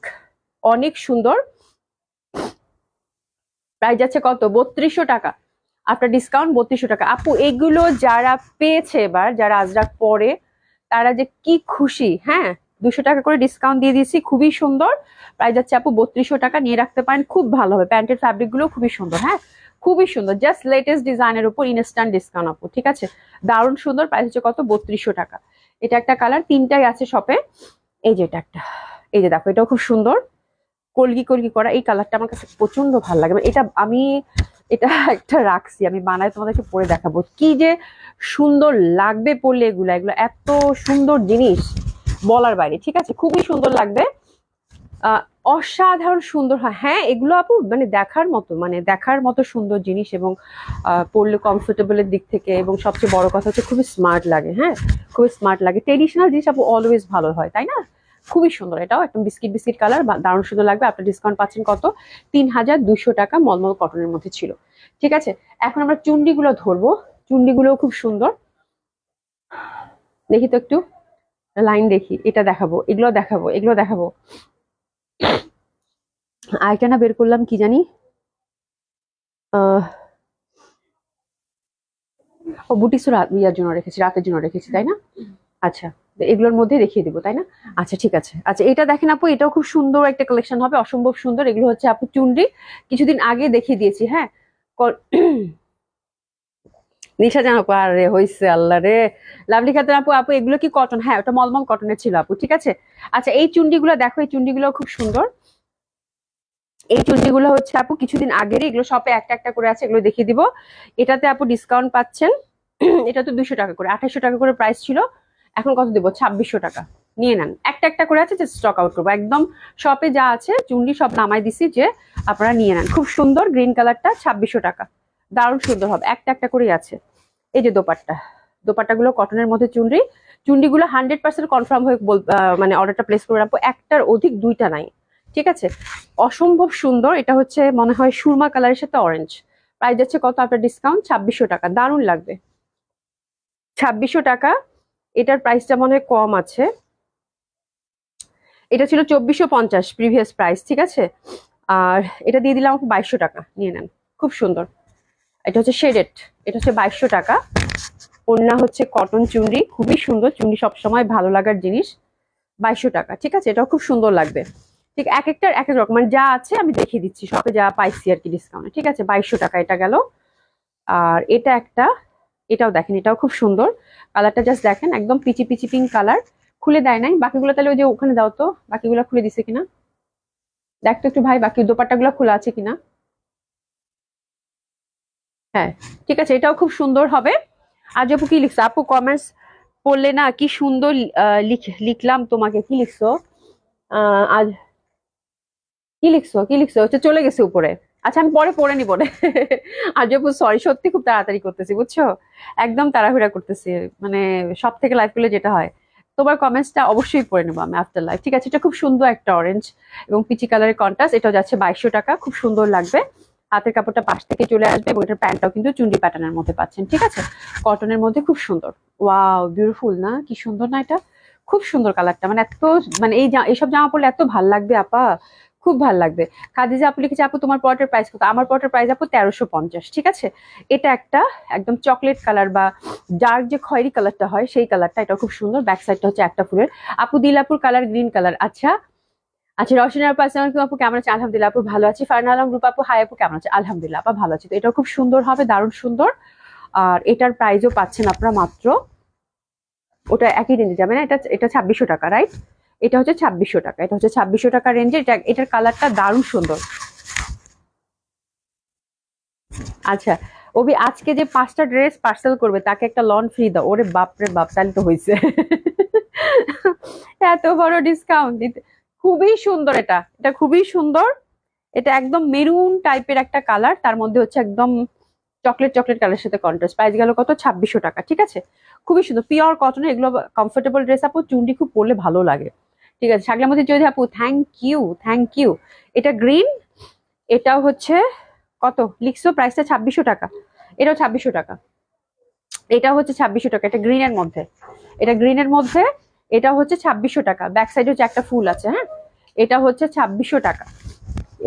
Speaker 1: অনেক সুন্দর, প্রাইস যাচ্ছে কত 3200 টাকা, আপনার ডিসকাউন্ট 3200 টাকা। আপু এগুলো যারা পেয়েছে এবার, যারা আজরাক পরে তারা যে কি খুশি। হ্যাঁ, 200 টাকা করে ডিসকাউন্ট দিয়ে দিয়েছি, খুবই সুন্দর, প্রাইস যাচ্ছে আপু 3200 টাকা, নিয়ে রাখতে পারেন, খুব ভালো হবে। প্যান্টের ফ্যাব্রিক গুলো খুবই সুন্দর, হ্যাঁ খুবই সুন্দর, জাস্ট লেটেস্ট ডিজাইনের উপর ইনস্ট্যান্ট ডিসকাউন্ট আপু, ঠিক আছে? দারুণ সুন্দর, প্রাইস হচ্ছে কত 3200 টাকা। এটা একটা কালার, তিনটাই আছে শপে। এই যে এটা একটা, এই যে দেখো এটাও খুব সুন্দর, কলগি কলগি করা, এই কালারটা আমার কাছে প্রচন্ড ভালো লাগে। এটা আমি এটা একটা রাখছি, আমি বানায় তোমাদেরকে পরে দেখাবো, কি যে সুন্দর লাগবে পরলে, এগুলো এত সুন্দর জিনিস বলার বাইরে, ঠিক আছে? খুবই সুন্দর লাগবে, অসাধারণ সুন্দর হয়। হ্যাঁ এগুলো আপু মানে দেখার মতো সুন্দর জিনিস, এবং পরলে কমফোর্টেবলের দিক থেকে, এবং সবচেয়ে বড় কথা হচ্ছে খুবই স্মার্ট লাগে। হ্যাঁ, খুবই স্মার্ট লাগে, ট্রেডিশনাল জিনিস আপু অলওয়েজ ভালো হয়, তাই না? খুবই সুন্দর, এটাও একদম বিস্কিট কালার, দারুণ সুন্দর লাগবে। আপনার ডিসকাউন্ট পাচ্ছেন কত 3200 টাকা, মলমল কটনের মধ্যে ছিল, ঠিক আছে? এখন আমরা চুন্ডিগুলো ধরবো, চুন্ডিগুলো খুব সুন্দর, দেখি তো একটু লাইন দেখি, এটা দেখাবো, এগুলো দেখাবো। আরেকটা না বের করলাম, কি জানি, ও বুটিক্স ইয়ার জন্য রেখেছি, রাতের জন্য রেখেছি, তাই না? আচ্ছা, এগুলোর মধ্যে দেখিয়ে দিব, তাই না? আচ্ছা ঠিক আছে। আচ্ছা এটা দেখেন আপু, এটাও খুব সুন্দর একটা কালেকশন হবে, অসম্ভব সুন্দর। এগুলো হচ্ছে আপু চুনরি, কিছুদিন আগে দেখিয়ে দিয়েছি। হ্যাঁ নিশা জান আপু, আরে হইছে আল্লাহ রে, লাভলি খাতুন আপু, এগুলো কি কটন? হ্যাঁ ওটা মলমল কটনের ছিল আপু, ঠিক আছে? আচ্ছা এই চুন্ডিগুলো দেখো, এই চুন্ডিগুলো খুব সুন্দর, এই চুন্ডিগুলো হচ্ছে আপু কিছুদিন আগেরই, এগুলো শপে একটা একটা করে আছে, এগুলো দেখিয়ে দিব। এটাতে আপু ডিসকাউন্ট পাচ্ছেন এটা তো 200 টাকা করে, 2800 টাকা করে প্রাইস ছিল, এখন কত দেবো 2600 টাকা, নিয়ে নেন। একটা একটা করে আছে, জাস্ট স্টক আউট করবো, একদম শপে যা আছে চুন্ডি সব নামাই দিছি, যে আপনারা নিয়ে নেন। খুব সুন্দর গ্রিন কালারটা, 2600 টাকা, দারুণ সুন্দর হবে, একটা একটা করেই আছে। এই যে দোপাট্টাগুলো কটনের মধ্যে চুন্ডিগুলো 100% কনফার্ম হয়ে মানে অর্ডারটা প্লেস করে রাখবো, একটার অধিক দুইটা নাই, ঠিক আছে? অসম্ভব সুন্দর, এটা হচ্ছে মনে হয় সুরমা কালারের সাথে অরেঞ্জ, প্রাইস যাচ্ছে কত আপনার ডিসকাউন্ট 2600 টাকা, দারুণ লাগবে 2600 টাকা। এটার প্রাইসটা মনে হয় কম আছে, এটা ছিল 2450 প্রিভিয়াস প্রাইস, ঠিক আছে? আর এটা দিয়ে দিলাম 2200 টাকা, নিয়ে নেন, খুব সুন্দর। এটা হচ্ছে শেডেড, এটা হচ্ছে 2200 টাকা। ওড়না হচ্ছে কটন চুনরি, খুবই সুন্দর, চুনরি সবসময় ভালো লাগার জিনিস। 2200 টাকা, ঠিক আছে, এটাও খুব সুন্দর লাগবে। ঠিক এক একটার এক এক রকম, মানে যা আছে আমি দেখিয়ে দিচ্ছি, সবে যা পাইছি আর কি ডিসকাউন্টে, ঠিক আছে। 2200 টাকা এটা গেল। আর এটা একটা, এটাও দেখেন, এটাও খুব সুন্দর, কালারটা জাস্ট দেখেন, একদম পিচি পিচি পিঙ্ক কালার। খুলে দেয় নাই বাকিগুলো, তাহলে ওই যে ওখানে দাও তো, বাকিগুলো খুলে দিছে কিনা দেখ তো একটু ভাই, বাকি দোপাট্টাগুলো খোলা আছে কিনা। হ্যাঁ, ঠিক আছে, এটাও খুব সুন্দর হবে। আজ আপু কি লিখছো? আপু কমেন্টস পড়লে না কি সুন্দর লিখলাম তোমাকে। কি লিখছো আজ? কি লিখছো, কি লিখছো? হচ্ছে চলে গেছে উপরে। আচ্ছা আমি পরে পড়ে নিব রে। আজ আপু সরি, সত্যি খুব তাড়াতাড়ি করতেছি বুঝছো, একদম তাড়াহুড়া করতেছি, মানে সব থেকে লাইভ করলে যেটা হয়। তোমার কমেন্টসটা অবশ্যই পড়ে নেবো আমি আফটার লাইভ, ঠিক আছে। এটা খুব সুন্দর একটা অরেঞ্জ এবং পিচি কালারের কন্ট্রাস্ট, এটাও যাচ্ছে 2200 টাকা, খুব সুন্দর লাগবে। হাতের কাপড়টা পাশ থেকে চলে আসবে এবং এটার প্যান্টটাও কিন্তু চুন্ডি প্যাটার্নের মধ্যে পাচ্ছেন, ঠিক আছে, কটনের মধ্যে, খুব সুন্দর। ওয়াও, বিউটিফুল না, কি সুন্দর না এটা, খুব সুন্দর কালারটা, মানে এত, মানে এইসব জামা পরলে এত ভাল লাগবে আপা, খুব ভাল লাগবে। খাদিজা আপু লিখেছে আপু তোমার পটের প্রাইস কত? আমার পটের প্রাইস আপু 1350, ঠিক আছে। এটা একটা একদম চকলেট কালার বা ডার্ক যে খয়েরি কালারটা হয় সেই কালারটা, এটা খুব সুন্দর। ব্যাক সাইডটা হচ্ছে একটা ফুলের। আপু দিলাপুর কালার গ্রিন কালার, আচ্ছা আচ্ছা। রশনি আপু আসসালামু আলাইকুম, আপু কেমন আছে? আলহামদুলিল্লাহ আপু ভালো আছি। ফারহানা আলম রূপা আপু হাই আপু কেমন আছে? আলহামদুলিল্লাহ আপা ভালো আছি। তো এটাও খুব সুন্দর হবে, দারুণ সুন্দর। আর এটার প্রাইসও পাচ্ছেন আপনারা মাত্র, ওটা একই রেঞ্জে যাবে না, এটা এটা 2600 টাকা, রাইট? এটা হচ্ছে 2600 টাকা, এটা হচ্ছে 2600 টাকা রেঞ্জে। এটা এটার কালারটা দারুণ সুন্দর। আচ্ছা অভি, আজকে যে 5টা ড্রেস পার্সেল করবে তাকে একটা লন ফ্রি দাও। ওরে বাপ রে বাপ, তাহলে তো হয়েছে। এত বড় ডিসকাউন্ট দিতে, খুবই সুন্দর এটা, এটা খুবই সুন্দর। এটা একদম মেরুন টাইপের একটা কালার, তার মধ্যে হচ্ছে একদম চকলেট চকলেট কালারের সাথে কন্ট্রাস্ট। প্রাইস গেল কত? 2600 টাকা, ঠিক আছে। খুবই সুন্দর, পিওর কটনের, এগুলো কমফোর্টেবল ড্রেস আপু, চুন্ডি খুব পরলে ভালো লাগে, ঠিক আছে। শাকলামতি চৌধুরী আপু থ্যাংক ইউ, থ্যাংক ইউ। এটা গ্রিন, এটাও হচ্ছে কত লিখছো? প্রাইসটা 2600 টাকা, এটাও 2600 টাকা, এটা হচ্ছে 2600 টাকা। এটা গ্রিনের মধ্যে, এটা গ্রিনের মধ্যে, এটা হচ্ছে 2600 টাকা। ব্যাক সাইডে হচ্ছে একটা ফুল আছে, হ্যাঁ। এটা হচ্ছে 2600 টাকা,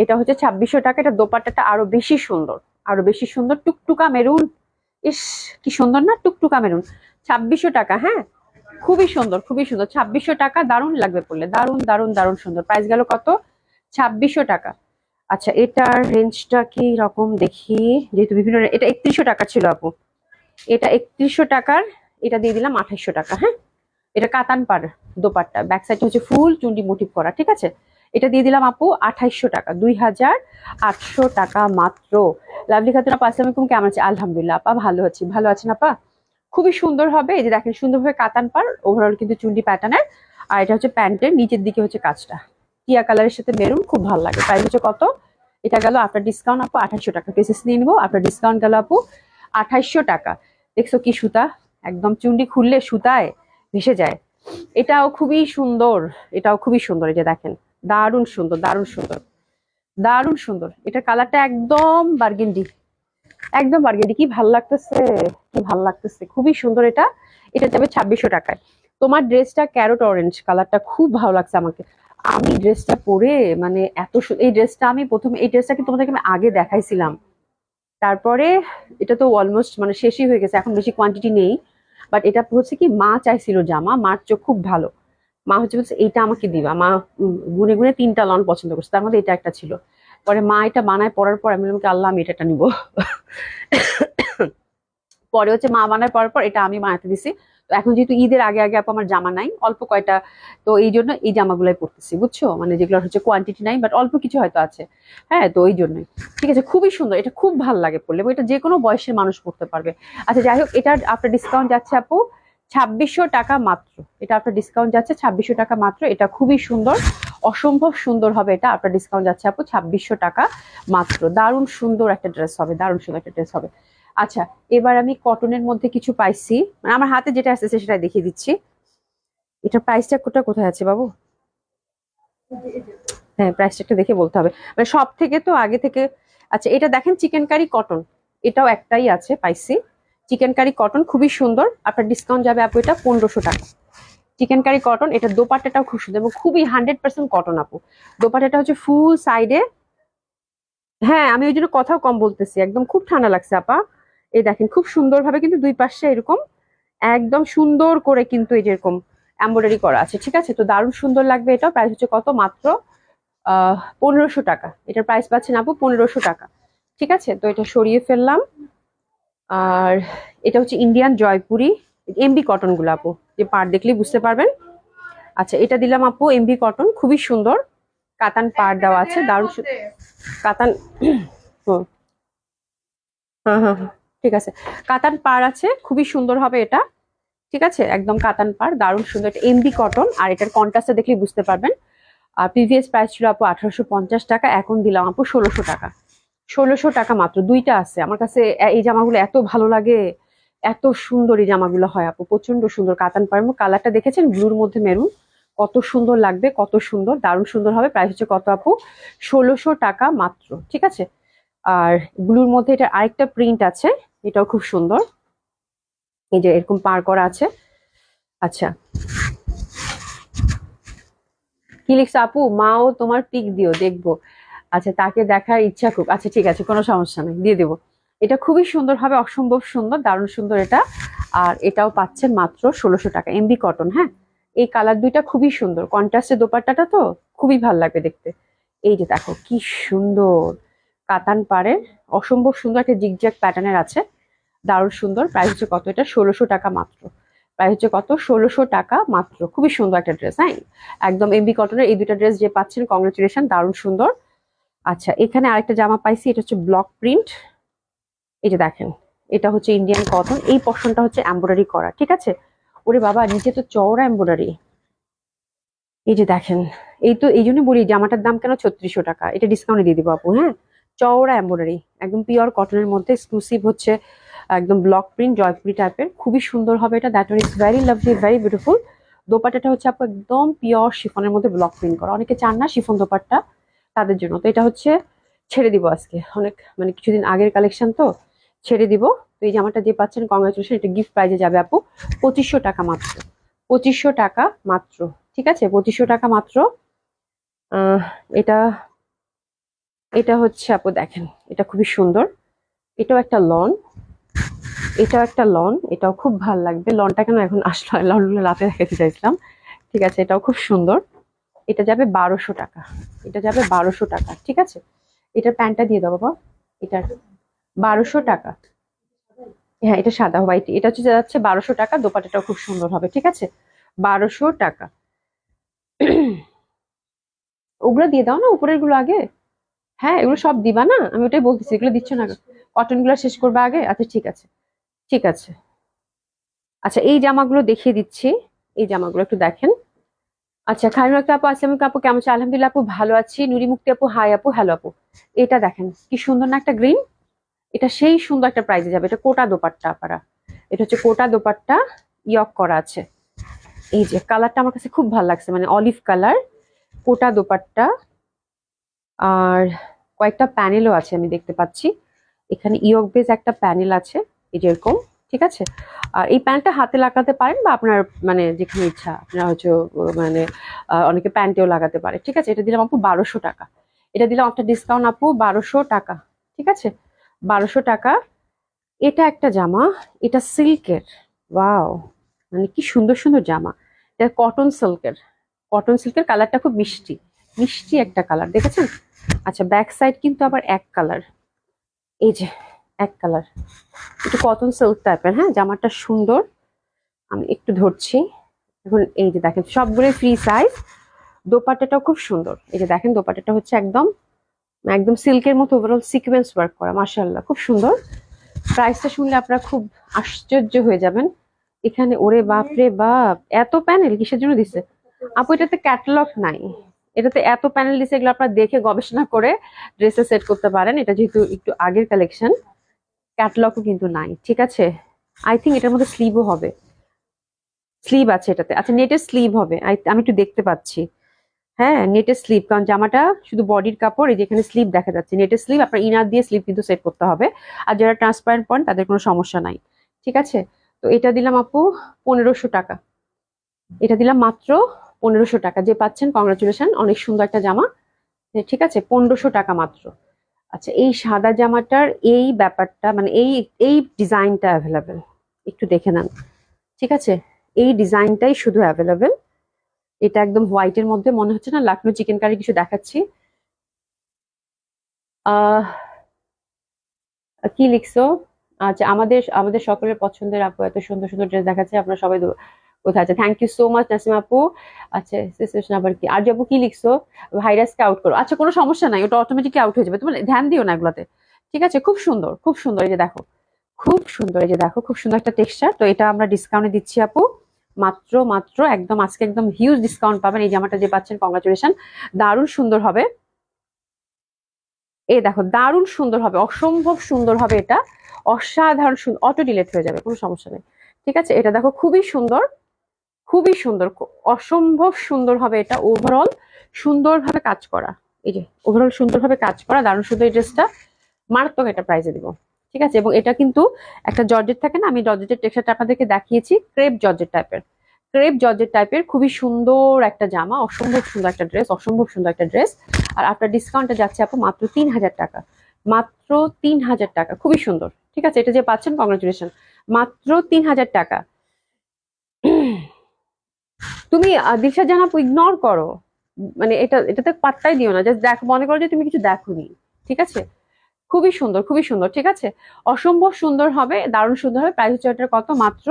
Speaker 1: এটা হচ্ছে 2600 টাকা। এটা দোপাট্টাটা আরো বেশি সুন্দর, আরো বেশি সুন্দর, টুকটুকা মেরুন। ইস কি সুন্দর না, টুকটুকা মেরুন। 2600 টাকা, হ্যাঁ, খুবই সুন্দর, খুবই সুন্দর। 2600 টাকা, দারুণ লাগবে পড়লে, দারুণ দারুণ দারুণ সুন্দর। প্রাইস গেল কত? 2600 টাকা। আচ্ছা এটার রেঞ্জটা কি রকম দেখি, যেহেতু বিভিন্ন, এটা 3100 টাকা ছিল আপু, এটা 3100 টাকার, এটা দিয়ে দিলাম 2800 টাকা, হ্যাঁ। এটা কাতান পার দোপাট্টা, ব্যাক সাইড হচ্ছে ফুল চুন্ডি মোটিভ করা, ঠিক আছে। এটা দিয়ে দিলাম আপু 2800 টাকা, 2800 টাকা মাত্র। লাভলি খাতুন আপা আসসালামু আলাইকুম, কেমন আছে? আলহামদুলিল্লাহ আপা ভালো আছি, ভালো আছেন আপা? খুবই সুন্দর হবে, এই যে দেখেন সুন্দরভাবে কাতান পার, ওভারঅল কিন্তু চুন্ডি প্যাটার্নের। আর এটা হচ্ছে প্যান্টের নিচের দিকে হচ্ছে কাজটা টিয়া কালারের সাথে মেরুন, খুব ভালো লাগে। প্রাইস হচ্ছে কত? এটা গেল আপনার ডিসকাউন্ট আপু 2800 টাকা, পিসেস নিয়ে নিবো, আপনার ডিসকাউন্ট গেল আপু 2800 টাকা। দেখছো কি সুতা, একদম চুন্ডি খুললে সুতায় ভেসে যায়। এটাও খুবই সুন্দর, এটাও খুবই সুন্দর, এই যে দেখেন, দারুণ সুন্দর, দারুণ সুন্দর, দারুণ সুন্দর। এটার কালারটা একদম বার্গেন্ডি, একদম বার্গেন্ডি, কি ভাল লাগতেছে, কি ভাল লাগতেছে, খুবই সুন্দর এটা। এটা যাবে 2600 টাকায়। তোমার ড্রেসটা ক্যারোট অরেঞ্জ কালারটা খুব ভালো লাগছে আমাকে। আমি ড্রেসটা পরে মানে এই ড্রেসটা আমি প্রথমে, এই ড্রেসটা কিন্তু তোমাদেরকে আমি আগে দেখাইছিলাম, তারপরে এটা তো অলমোস্ট মানে শেষই হয়ে গেছে, এখন বেশি কোয়ান্টিটি নেই। বাট এটা হচ্ছে কি, মা চাইছিল জামা, মার চোখ খুব ভালো, মা হচ্ছে বলছে এইটা আমাকে দিবা। মা গুনে গুনে 3টা লন পছন্দ করছে, তার মধ্যে এটা একটা ছিল। পরে মা এটা বানায় পড়ার পর আমি বললাম কি, আল্লাহ আমি এটা নিবো। পরে হচ্ছে মা বানায় পড়ার পর এটা আমি বানাতে দিছি। তো এখন যেহেতু ঈদের আগে আগে আপু আমার জামা নাই, অল্প কয়টা, তো এই জন্য এই জামাগুলাই পড়তেছি বুঝছো, মানে যেগুলো হচ্ছে কোয়ান্টিটি নাই বাট অল্প কিছু হয়তো আছে, হ্যাঁ, তো ওই জন্যই। ঠিক আছে, খুবই সুন্দর, এটা খুব ভালো লাগে পড়লে, এবং এটা যে কোনো বয়সের মানুষ পড়তে পারবে। আচ্ছা যাই হোক, এটার আপনার ডিসকাউন্ট যাচ্ছে আপু 2600 টাকা মাত্র, এটা আপনার ডিসকাউন্ট যাচ্ছে 2600 টাকা মাত্র। এটা খুবই সুন্দর, অসম্ভব সুন্দর হবে এটা, আপনার ডিসকাউন্ট যাচ্ছে আপু 2600 টাকা মাত্র। দারুণ সুন্দর একটা ড্রেস হবে, দারুণ সুন্দর একটা ড্রেস হবে। আচ্ছা এবার আমি কটনের মধ্যে কিছু পাইছি, মানে আমার হাতে যেটা আছে সেটা দেখিয়ে দিচ্ছি। এটা প্রাইসটা কোথায় আছে বাবু? হ্যাঁ, প্রাইসটা একটু দেখে বলতে হবে, মানে সব থেকে তো আগে থেকে। আচ্ছা এটা দেখেন চিকেন কারি কটন, এটাও একটাই আছে পাইছি, চিকেন কারি কটন, খুবই সুন্দর। আপনার ডিসকাউন্ট যাবে আপু এটা 1500 টাকা। চিকেন কারি কটন, এটা দোপাট্টাটাও খুব সুন্দর এবং খুবই 100% কটন আপু। দোপাট্টাটা হচ্ছে ফুল সাইডে হ্যাঁ, আমি ওই জন্য কথাও কম বলতেছি, একদম খুব ঠান্ডা লাগছে আপা। এই দেখেন খুব সুন্দর ভাবে কিন্তু দুই পাশে এরকম একদম সুন্দর করে কিন্তু এই যেরকম এমব্রয়ডারি করা আছে, ঠিক আছে? তো দারুণ সুন্দর লাগবে। এটা প্রাইস হচ্ছে কত? মাত্র 1500 টাকা। এটার প্রাইস পাচ্ছেন আপু 1500 টাকা, ঠিক আছে? তো এটা সরিয়ে ফেললাম। আর এটা হচ্ছে ইন্ডিয়ান জয়পুরি এমবি কটন গুলো আপু, যে পাড় দেখলেই বুঝতে পারবেন। আচ্ছা, এটা দিলাম আপু এমবি কটন, খুবই সুন্দর কাতান পাড় দেওয়া আছে, দারুণ কাতান। হুম, হ্যাঁ হ্যাঁ হ্যাঁ, ঠিক আছে। কাতান পাড় আছে, খুবই সুন্দর হবে এটা, ঠিক আছে? একদম কাতান পাড়, দারুণ সুন্দর। এটা এমবি কটন, আর এটার কন্ট্রাস্টটা দেখলেই বুঝতে পারবেন। আর প্রিভিয়াস প্রাইস ছিল আপু 1850 টাকা, এখন দিলাম আপু 1600 টাকা। 1600 টাকা মাত্র। দুইটা আছে আমার কাছে। এই জামাগুলো এত ভালো লাগে, এত সুন্দর এই জামাগুলো হয় আপু, প্রচন্ড সুন্দর কাতান পাড়। কালারটা দেখেছেন ব্লুর মধ্যে মেরুন, কত সুন্দর লাগবে, কত সুন্দর, দারুণ সুন্দর হবে। প্রাইস হচ্ছে কত আপু? 1600 টাকা মাত্র, ঠিক আছে? আর ব্লুর মধ্যে এটা আরেকটা প্রিন্ট আছে, এটাও খুব সুন্দর, এই যে এরকম পার করা আছে। আচ্ছা, কি লিখছে আপু? মাও তোমার পিক দিও, দেখবো। আচ্ছা, তাকে দেখার ইচ্ছা খুব। আচ্ছা ঠিক আছে, কোনো সমস্যা নেই, দিয়ে দেবো। এটা খুবই সুন্দর হবে, অসম্ভব সুন্দর, দারুণ সুন্দর এটা। আর এটাও পাচ্ছেন মাত্র 1600 টাকা, এমবি কটন। হ্যাঁ, এই কালার দুইটা খুবই সুন্দর, কন্ট্রাস্টের দোপাট্টাটা তো খুবই ভালো লাগবে দেখতে। এই যে দেখো কি সুন্দর কাতান পাড়ের, অসম্ভব সুন্দর একটা জিগজ্যাগ প্যাটার্নের আছে, দারুণ সুন্দর। প্রাইস হচ্ছে কত? এটা 1600 টাকা মাত্র। প্রাইস হচ্ছে কত? 1600 টাকা মাত্র। খুবই সুন্দর একটা ড্রেস, হ্যাঁ, একদম এমবি কটনের এই দুইটা ড্রেস যে পাচ্ছেন, কংগ্রেচুলেশন, দারুণ সুন্দর। আচ্ছা, এখানে আরেকটা জামা পাইছি, এটা হচ্ছে ব্লক প্রিন্ট। এই যে দেখেন, এটা হচ্ছে ইন্ডিয়ান কটন, এই পশনটা হচ্ছে এমব্রয়ডারি করা, ঠিক আছে? ওরে বাবা, নিচে তো চওড়া এমব্রয়ডারি। এই যে দেখেন, এই তো এই জন্য বলি জামাটার দাম কেন 3600 টাকা, এটা ডিসকাউন্টে দিয়ে দিব আপু। হ্যাঁ, চওড়া এমব্রয়ডারি, একদম পিওর কটনের মধ্যে, এক্সক্লুসিভ হচ্ছে একদম ব্লক প্রিন্ট জয়পুরি টাইপের, খুবই সুন্দর হবে এটা। That is very lovely, very beautiful. দোপাট্টাটা হচ্ছে আপু একদম পিওর শিফনের মধ্যে ব্লক প্রিন্ট করা, অনেকে চান না শিফন দোপাট্টা, তাদের জন্য। তো এটা হচ্ছে ছেড়ে দিব আজকে, অনেক মানে কিছুদিন আগের কালেকশন তো, ছেড়ে দিব। তো এই জামাটা যে পাচ্ছেন, কংগ্রাচুলেশন, এটা গিফট প্রাইজে যাবে আপু 2500 টাকা মাত্র। 2500 টাকা মাত্র, ঠিক আছে? 2500 টাকা মাত্র। আহ এটা এটা হচ্ছে আপু দেখেন, এটা খুবই সুন্দর, এটাও একটা লন, এটাও একটা লন, এটাও খুব ভালো লাগবে। লনটা কেন এখন আসলো, লনগুলো রাতে দেখাতে চাইছিলাম, ঠিক আছে? এটাও খুব সুন্দর, এটা যাবে 1200 টাকা, এটা যাবে 1200 টাকা, ঠিক আছে? এটার প্যান্টটা দিয়ে দাও বাবা, এটার 1200 টাকা। হ্যাঁ, এটা সাদা হোয়াইট, এটা হচ্ছে যাচ্ছে 1200 টাকা। দোপাট্টাটাও খুব সুন্দর হবে, ঠিক আছে? 1200 টাকা। ওগুলো দিয়ে দাও না, উপরের গুলো আগে। হ্যাঁ, এগুলো সব দিবা না? আমি ওটাই বলতেছি, এগুলো দিচ্ছ না, কটন গুলো শেষ করবে আগে। আচ্ছা ঠিক আছে, ঠিক আছে। আচ্ছা, এই জামাগুলো দেখিয়ে দিচ্ছি, এই জামাগুলো একটু দেখেন। আচ্ছা, খাইরুল একটা আপু, আসসালামু আলাইকুম আপু, কেমন আছেন? আলহামদুলিল্লাহ আপু, ভালো আছি। নুরি মুক্তি আপু, হাই আপু, হ্যালো আপু। এটা দেখেন কি সুন্দর না একটা গ্রিন, এটা সেই সুন্দর একটা প্রাইজে যাবে। এটা কোটা দোপাট্টা আপারা, এটা হচ্ছে কোটা দোপাট্টা, ইয়ক করা আছে। এই যে কালারটা আমার কাছে খুব ভালো লাগছে, মানে অলিভ কালার, কোটা দোপাট্টা। আর কয়েকটা প্যানেলও আছে আমি দেখতে পাচ্ছি, এখানে ইয়ক বেজ একটা প্যানেল আছে, এই যে এরকম, ঠিক আছে? আর এই প্যান্টটা হাতে লাগাতে পারেন, বা আপনার মানে যেখানে ইচ্ছা আপনার হচ্ছে মানে অনেকে প্যান্টেও লাগাতে পারে, ঠিক আছে? এটা দিলাম আপু 1200 টাকা, এটা দিলাম আপনার ডিসকাউন্ট আপু 1200 টাকা, ঠিক আছে? 1200 টাকা। এটা একটা জামা, এটা সিল্কের, ওয়াও, মানে কি সুন্দর সুন্দর জামা। এটা কটন সিল্কের, কটন সিল্কের, কালারটা খুব মিষ্টি, মিষ্টি একটা কালার, দেখেছেন? আচ্ছা, ব্যাক সাইড কিন্তু আবার এক কালার, এই যে এক কালার, একটু কটন সিল্ক টাইপের। হ্যাঁ, জামাটা সুন্দর, আমি একটু ধরছি এখন। এই যে দেখেন, সবগুলো ফ্রি সাইজ। দোপাট্টাটাও খুব সুন্দর, এই যে দেখেন দোপাট্টাটা হচ্ছে একদম একদম সিল্কের মতো ওভারঅল সিকোয়েন্স ওয়ার্ক করা, মাশাআল্লাহ খুব সুন্দর। প্রাইসটা শুনলে আপনারা খুব আশ্চর্য হয়ে যাবেন। এখানে ওরে বাপ রে বাপ, এত প্যানেল কিসের জন্য দিছে আপু? এটাতে ক্যাটালগ নাই, এটাতে এত প্যানেল দিছে, এগুলো আপনারা দেখে গবেষণা করে ড্রেসে সেট করতে পারেন। এটা যেহেতু একটু আগের কালেকশন, ক্যাটালগও কিন্তু নাই, ঠিক আছে? আই থিঙ্ক এটার মধ্যে স্লিভও হবে, স্লিভ আছে এটাতে। আচ্ছা, নেটের স্লিভ হবে, আমি একটু দেখতে পাচ্ছি। হ্যাঁ, নেটের স্লিভ, কারণ জামাটা শুধু বডির কাপড়, এই যেখানে স্লিভ দেখা যাচ্ছে, নেটের স্লিভ। আপনার ইনার দিয়ে স্লিভ কিন্তু সেট করতে হবে, আর যারা ট্রান্সপারেন্ট পয়েন্ট তাদের কোনো সমস্যা নাই, ঠিক আছে? তো এটা দিলাম আপু 1500 টাকা, এটা দিলাম মাত্র 1500 টাকা। যে পাচ্ছেন, কংগ্রাচুলেশন, অনেক সুন্দর একটা জামা, ঠিক আছে? 1500 টাকা মাত্র। আচ্ছা, এই সাদা জামাটার এই ব্যাপারটা মানে এই এই ডিজাইনটা অ্যাভেলেবেল, একটু দেখে নেন। ঠিক আছে, এই ডিজাইনটাই শুধু অ্যাভেলেবেল। এটা একদম হোয়াইটের মধ্যে, মনে হচ্ছে না লাকনো চিকেন কারি কিছু দেখাচ্ছি। আহ কি লিখছো? আচ্ছা, আমাদের আমাদের সকলের পছন্দের আপু এত সুন্দর সুন্দর ড্রেস দেখাচ্ছে, আপনারা সবাই কোথায় আছে? Thank you so much Nasim আপু। আচ্ছা, আবার কি আর যাবো, কি লিখছো? ভাইরাসকে আউট করো। আচ্ছা, কোনো সমস্যা নাই, ওটা অটোমেটিকলি আউট হয়ে যাবে, তুমি ধ্যান দিও না এগুলাতে। ঠিক আছে, খুব সুন্দর খুব সুন্দর, এই যে দেখো, খুব সুন্দর, এই যে দেখো, খুব সুন্দর একটা টেক্সচার। তো এটা আমরা ডিসকাউন্টে দিচ্ছি আপু, মাত্র মাত্র একদম আজকে একদম হিউজ ডিসকাউন্ট পাবেন। এই জামাটা যে পাচ্ছেন, কংগ্রাচুলেশন, দারুণ সুন্দর হবে। এই দেখো, দারুণ সুন্দর হবে, অসম্ভব সুন্দর হবে এটা, অসাধারণ সুন্দর, অটো ডিলেট হয়ে যাবে, কোনো সমস্যা নেই। ঠিক আছে, এটা দেখো খুবই সুন্দর, খুবই সুন্দর, অসম্ভব সুন্দর হবে এটা। ওভারঅল সুন্দরভাবে কাজ করা, এই যে ওভারঅল সুন্দরভাবে কাজ করা, দারুণ সুন্দর। এই ড্রেসটা মারাত্মক একটা প্রাইসে দিব। ঠিক আছে, এবং এটা কিন্তু একটা জর্জেট থাকে না, আমি জর্জেটের টেক্সচারটা আপনাদেরকে দেখিয়েছি, ক্রেপ জর্জেট টাইপের, ক্রেপ জর্জেট টাইপের খুবই সুন্দর একটা জামা, অসম্ভব সুন্দর একটা ড্রেস, অসম্ভব সুন্দর একটা ড্রেস। আর আপনার ডিসকাউন্টটা যাচ্ছে আপু মাত্র 3000 টাকা, মাত্র 3000 টাকা, খুবই সুন্দর। ঠিক আছে, এটা যে পাচ্ছেন, কংগ্রাচুলেশন, মাত্র 3000 টাকা। তুমি দিশা জানাপু ইগনোর করো, মানে এটাতে পাত্তাই দিও না, জাস্ট দেখো, মনে করো যে তুমি কিছু দেখোনি। ঠিক আছে, খুবই সুন্দর খুবই সুন্দর। ঠিক আছে, অসম্ভব সুন্দর হবে, দারুণ সুন্দর হবে। প্রাইস হচ্ছে এটার কত? মাত্র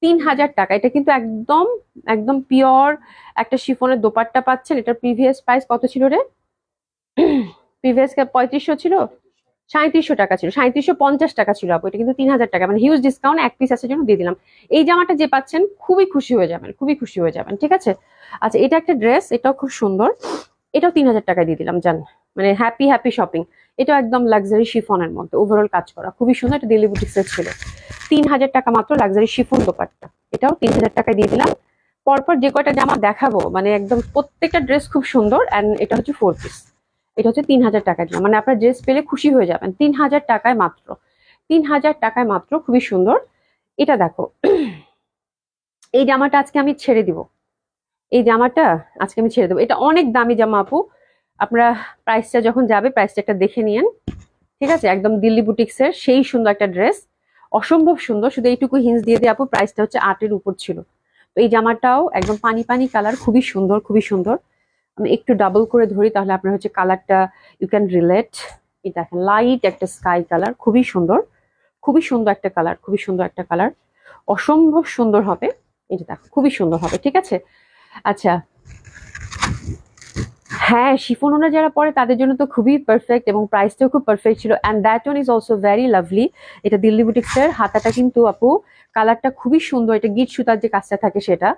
Speaker 1: 3000 টাকা। এটা কিন্তু একদম একদম পিওর একটা শিফনের দোপাট্টা পাচ্ছেন। এটার প্রিভিয়াস প্রাইস কত ছিল রে? প্রিভিয়াস 3500 ছিল, 3700 টাকা ছিল, 3750 টাকা ছিল আপু। এটা কিন্তু 3000 টাকা, মানে হিউজ ডিসকাউন্ট, এক পিস আছে জন্য দিয়ে দিলাম। এই জামাটা যে পাচ্ছেন খুবই খুশি হয়ে যাবেন, খুবই খুশি হয়ে যাবেন। ঠিক আছে, আচ্ছা, এটা একটা ড্রেস, এটাও খুব সুন্দর, এটাও 3000 টাকায় দিয়ে দিলাম, জান, মানে হ্যাপি হ্যাপি শপিং। এটাও একদম লাক্সারি শিফনের মধ্যে, ওভারঅল কাজ করা, খুবই সুন্দর। এটা দিল্লি বুটিক্সের ছিল, 3000 টাকা মাত্র, লাক্সারি শিফন দোপাট্টা, এটাও 3000 টাকায় দিয়ে দিলাম। পরপর যে কয়টা জামা দেখাবো, মানে একদম প্রত্যেকটা ড্রেস খুব সুন্দর, অ্যান্ড এটা হচ্ছে 4 পিস। এটা হচ্ছে 3000 টাকায় দিলাম, মানে আপনার ড্রেস পেলে খুশি হয়ে যাবেন, 3000 টাকায় মাত্র, 3000 টাকায় মাত্র, খুবই সুন্দর। এটা দেখো, এই জামাটা আজকে আমি ছেড়ে দিব, এই জামাটা আজকে আমি ছেড়ে দেবো। এটা অনেক দামি জামা আপু, আপনারা প্রাইসটা যখন যাবে, প্রাইসটা একটা দেখে নিয়েন। ঠিক আছে, একদম দিল্লি বুটিক্সের সেই সুন্দর একটা ড্রেস, অসম্ভব সুন্দর। শুধু এইটুকু হিন্স দিয়ে দিয়ে আপু, প্রাইসটা হচ্ছে 8-এর উপর ছিল। তো এই জামাটাও একদম পানি পানি কালার, খুবই সুন্দর খুবই সুন্দর। আমি একটু ডাবল করে ধরি, তাহলে আপনার হচ্ছে কালারটা ইউ ক্যান রিলেট। এই দেখেন, লাইট একটা স্কাই কালার, খুবই সুন্দর, খুবই সুন্দর একটা কালার, খুবই সুন্দর একটা কালার, অসম্ভব সুন্দর হবে। এটা দেখো, খুবই সুন্দর হবে। ঠিক আছে, আচ্ছা, হ্যাঁ, শিফন ওনা যারা পরে তাদের জন্য তো খুবই পারফেক্ট, এবং প্রাইসটাও খুব পারফেক্ট ছিল, and that one is also very lovely. এটা দিল্লি বুটিক্সের, হাতাটা কিন্তু আপু কালারটা খুবই সুন্দর, এটা গিট সুতার যে কাজটা থাকে সেটা,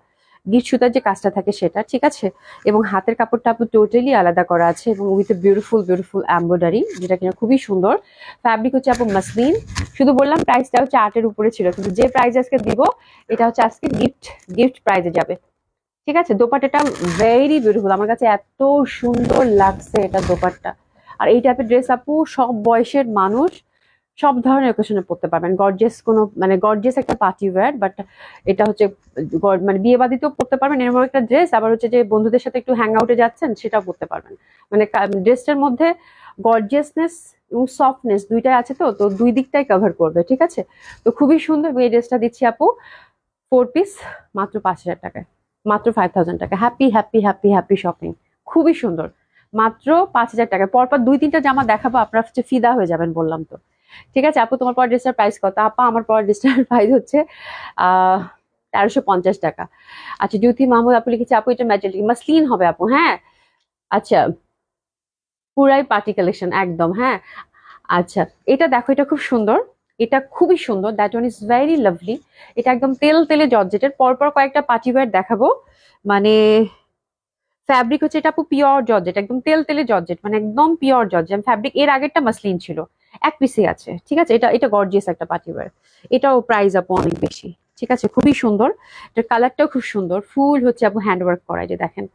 Speaker 1: গিট সুতার যে কাজটা থাকে সেটা। ঠিক আছে, এবং হাতের কাপড়টা আপু টোটালি আলাদা করা আছে, এবং with a beautiful beautiful embroidery, যেটা কিনা খুবই সুন্দর। ফ্যাব্রিক হচ্ছে আপু মাসলিন। শুধু বললাম প্রাইসটা হচ্ছে 8-এর উপরে ছিল, কিন্তু যে প্রাইস আজকে দিব, এটা হচ্ছে আজকে গিফট, গিফট প্রাইজে যাবে। ঠিক আছে, দোপাট্টাটা ভেরি বিউটিফুল, আমার কাছে এত সুন্দর লাগছে এটা দোপাট্টা। আর এই টাইপের ড্রেস আপু সব বয়সের মানুষ, সব ধরনের অকেশনে পড়তে পারবেন। গর্জিয়াস কোনো, মানে গর্জিয়াস একটা পার্টি ওয়্যার, বাট এটা হচ্ছে মানে বিয়ে বাদিতেও পড়তে পারবেন এরকম একটা ড্রেস। আবার হচ্ছে যে বন্ধুদের সাথে একটু হ্যাং আউটে যাচ্ছেন, সেটাও পড়তে পারবেন। মানে ড্রেসটার মধ্যে গর্জিয়াসনেস এবং সফটনেস দুইটাই আছে, তো তো দুই দিকটাই কভার করবে। ঠিক আছে, তো খুবই সুন্দর। এই ড্রেসটা দিচ্ছি আপু 4 পিস, মাত্র 5000 টাকায়, মাত্র 5000 টাকা। Happy happy happy happy shopping, খুবই সুন্দর, মাত্র 5000 টাকায়। পরপর 2-3টা জামা দেখাবো, আপনারা হচ্ছে ফিদা হয়ে যাবেন, বললাম তো। ঠিক আছে আপু, তোমার পর ড্রেসটার প্রাইস কত? আপা, আমার পর ড্রেসটার প্রাইস হচ্ছে 1350 টাকা। আচ্ছা, জ্যোতি মাহমুদ আপু লিখেছে, আপু এটা ম্যাজেন্টিক মাসলিন হবে আপু, হ্যাঁ। আচ্ছা, পুরাই পার্টি কালেকশন একদম, হ্যাঁ। আচ্ছা, এটা দেখো, এটা খুব সুন্দর, এটা খুবই সুন্দর, that one is very lovely. এটা একদম তেল তেলে জর্জেটের। পরপর কয়েকটা পার্টি ওয়্যার দেখাবো, মানে ফ্যাব্রিক হচ্ছে এটা আপু পিওর জর্জেট, একদম তেল তেলে জর্জেট, মানে একদম পিওর জর্জেট ফ্যাব্রিক। এর আগেরটা মাসলিন ছিল, এক পিসে আছে। ঠিক আছে, এটা এটা গর্জিয়াস একটা পার্টি ওয়্যার, এটাও প্রাইস আপু অনেক বেশি। ঠিক আছে, খুবই সুন্দর, এটার কালারটাও খুব সুন্দর। ফুল হচ্ছে আপু হ্যান্ড ওয়ার্ক করা, যে দেখেন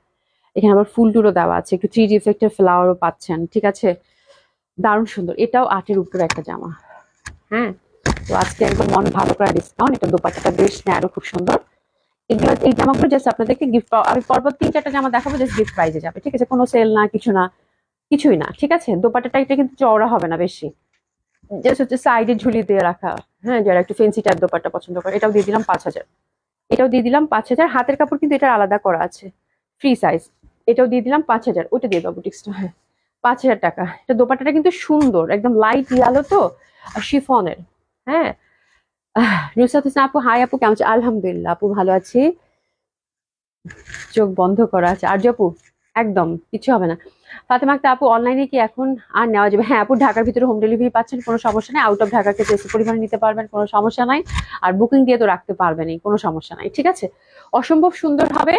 Speaker 1: এখানে আবার ফুল টুলও দেওয়া আছে, একটু 3D ইফেক্টের ফ্লাওয়ারও পাচ্ছেন। ঠিক আছে, দারুণ সুন্দর। এটাও 8-এর উপরে একটা জামা, হ্যাঁ। তো আজকে একদম মন ভালো করা ডিসকাউন্ট। এটা দোপাট্টাটা বেশ ন্যারো, খুব সুন্দর। এগুলো, এই জামাগুলো জাস্ট আপনাদেরকে গিফট, আমি পরপর 3-4টা জামা দেখাবো, জাস্ট গিফট প্রাইজে যাবে। ঠিক আছে, কোনো সেল না, কিছু না, কিছুই না, ঠিক আছে। দোপাট্টাটা এটা কিন্তু চওড়া হবে না বেশি, জাস্ট হচ্ছে সাইডে ঝুলি দিয়ে রাখা। হ্যাঁ, যারা একটু ফেন্সি টাইপ দোপাট্টা পছন্দ করে, এটাও দিয়ে দিলাম 5,000। এটাও দিয়ে দিলাম 5,000। হাতের কাপড় কিন্তু এটা আলাদা করা আছে, ফ্রি সাইজ। এটাও দিয়ে দিলাম 5,000। ওইটা দিয়ে দাও বুটিক্সটা, হ্যাঁ 5,000 টাকা। এটা দোপাট্টাটা কিন্তু সুন্দর, একদম লাইট ইয়ালো তো, আর শিফনের। হ্যাঁ, নুসরাত হোসেন আপু, হাই আপু, কেমন আছো? আলহামদুলিল্লাহ আপু, ভালো আছি। চোখ বন্ধ করা আছে আর আপু, একদম কিছু হবে না। ফাতেমা আক্তার আপু, অনলাইনে কি এখন আর নেওয়া যাবে? হ্যাঁ আপু, ঢাকার ভিতরে হোম ডেলিভারি পাচ্ছেন, কোনো সমস্যা নেই। আউট অফ ঢাকার ক্ষেত্রে এসি পরিমাণে নিতে পারবেন, কোনো সমস্যা নাই। আর বুকিং দিয়ে তো রাখতে পারবেনই, কোনো সমস্যা নাই, ঠিক আছে। অসম্ভব সুন্দর হবে।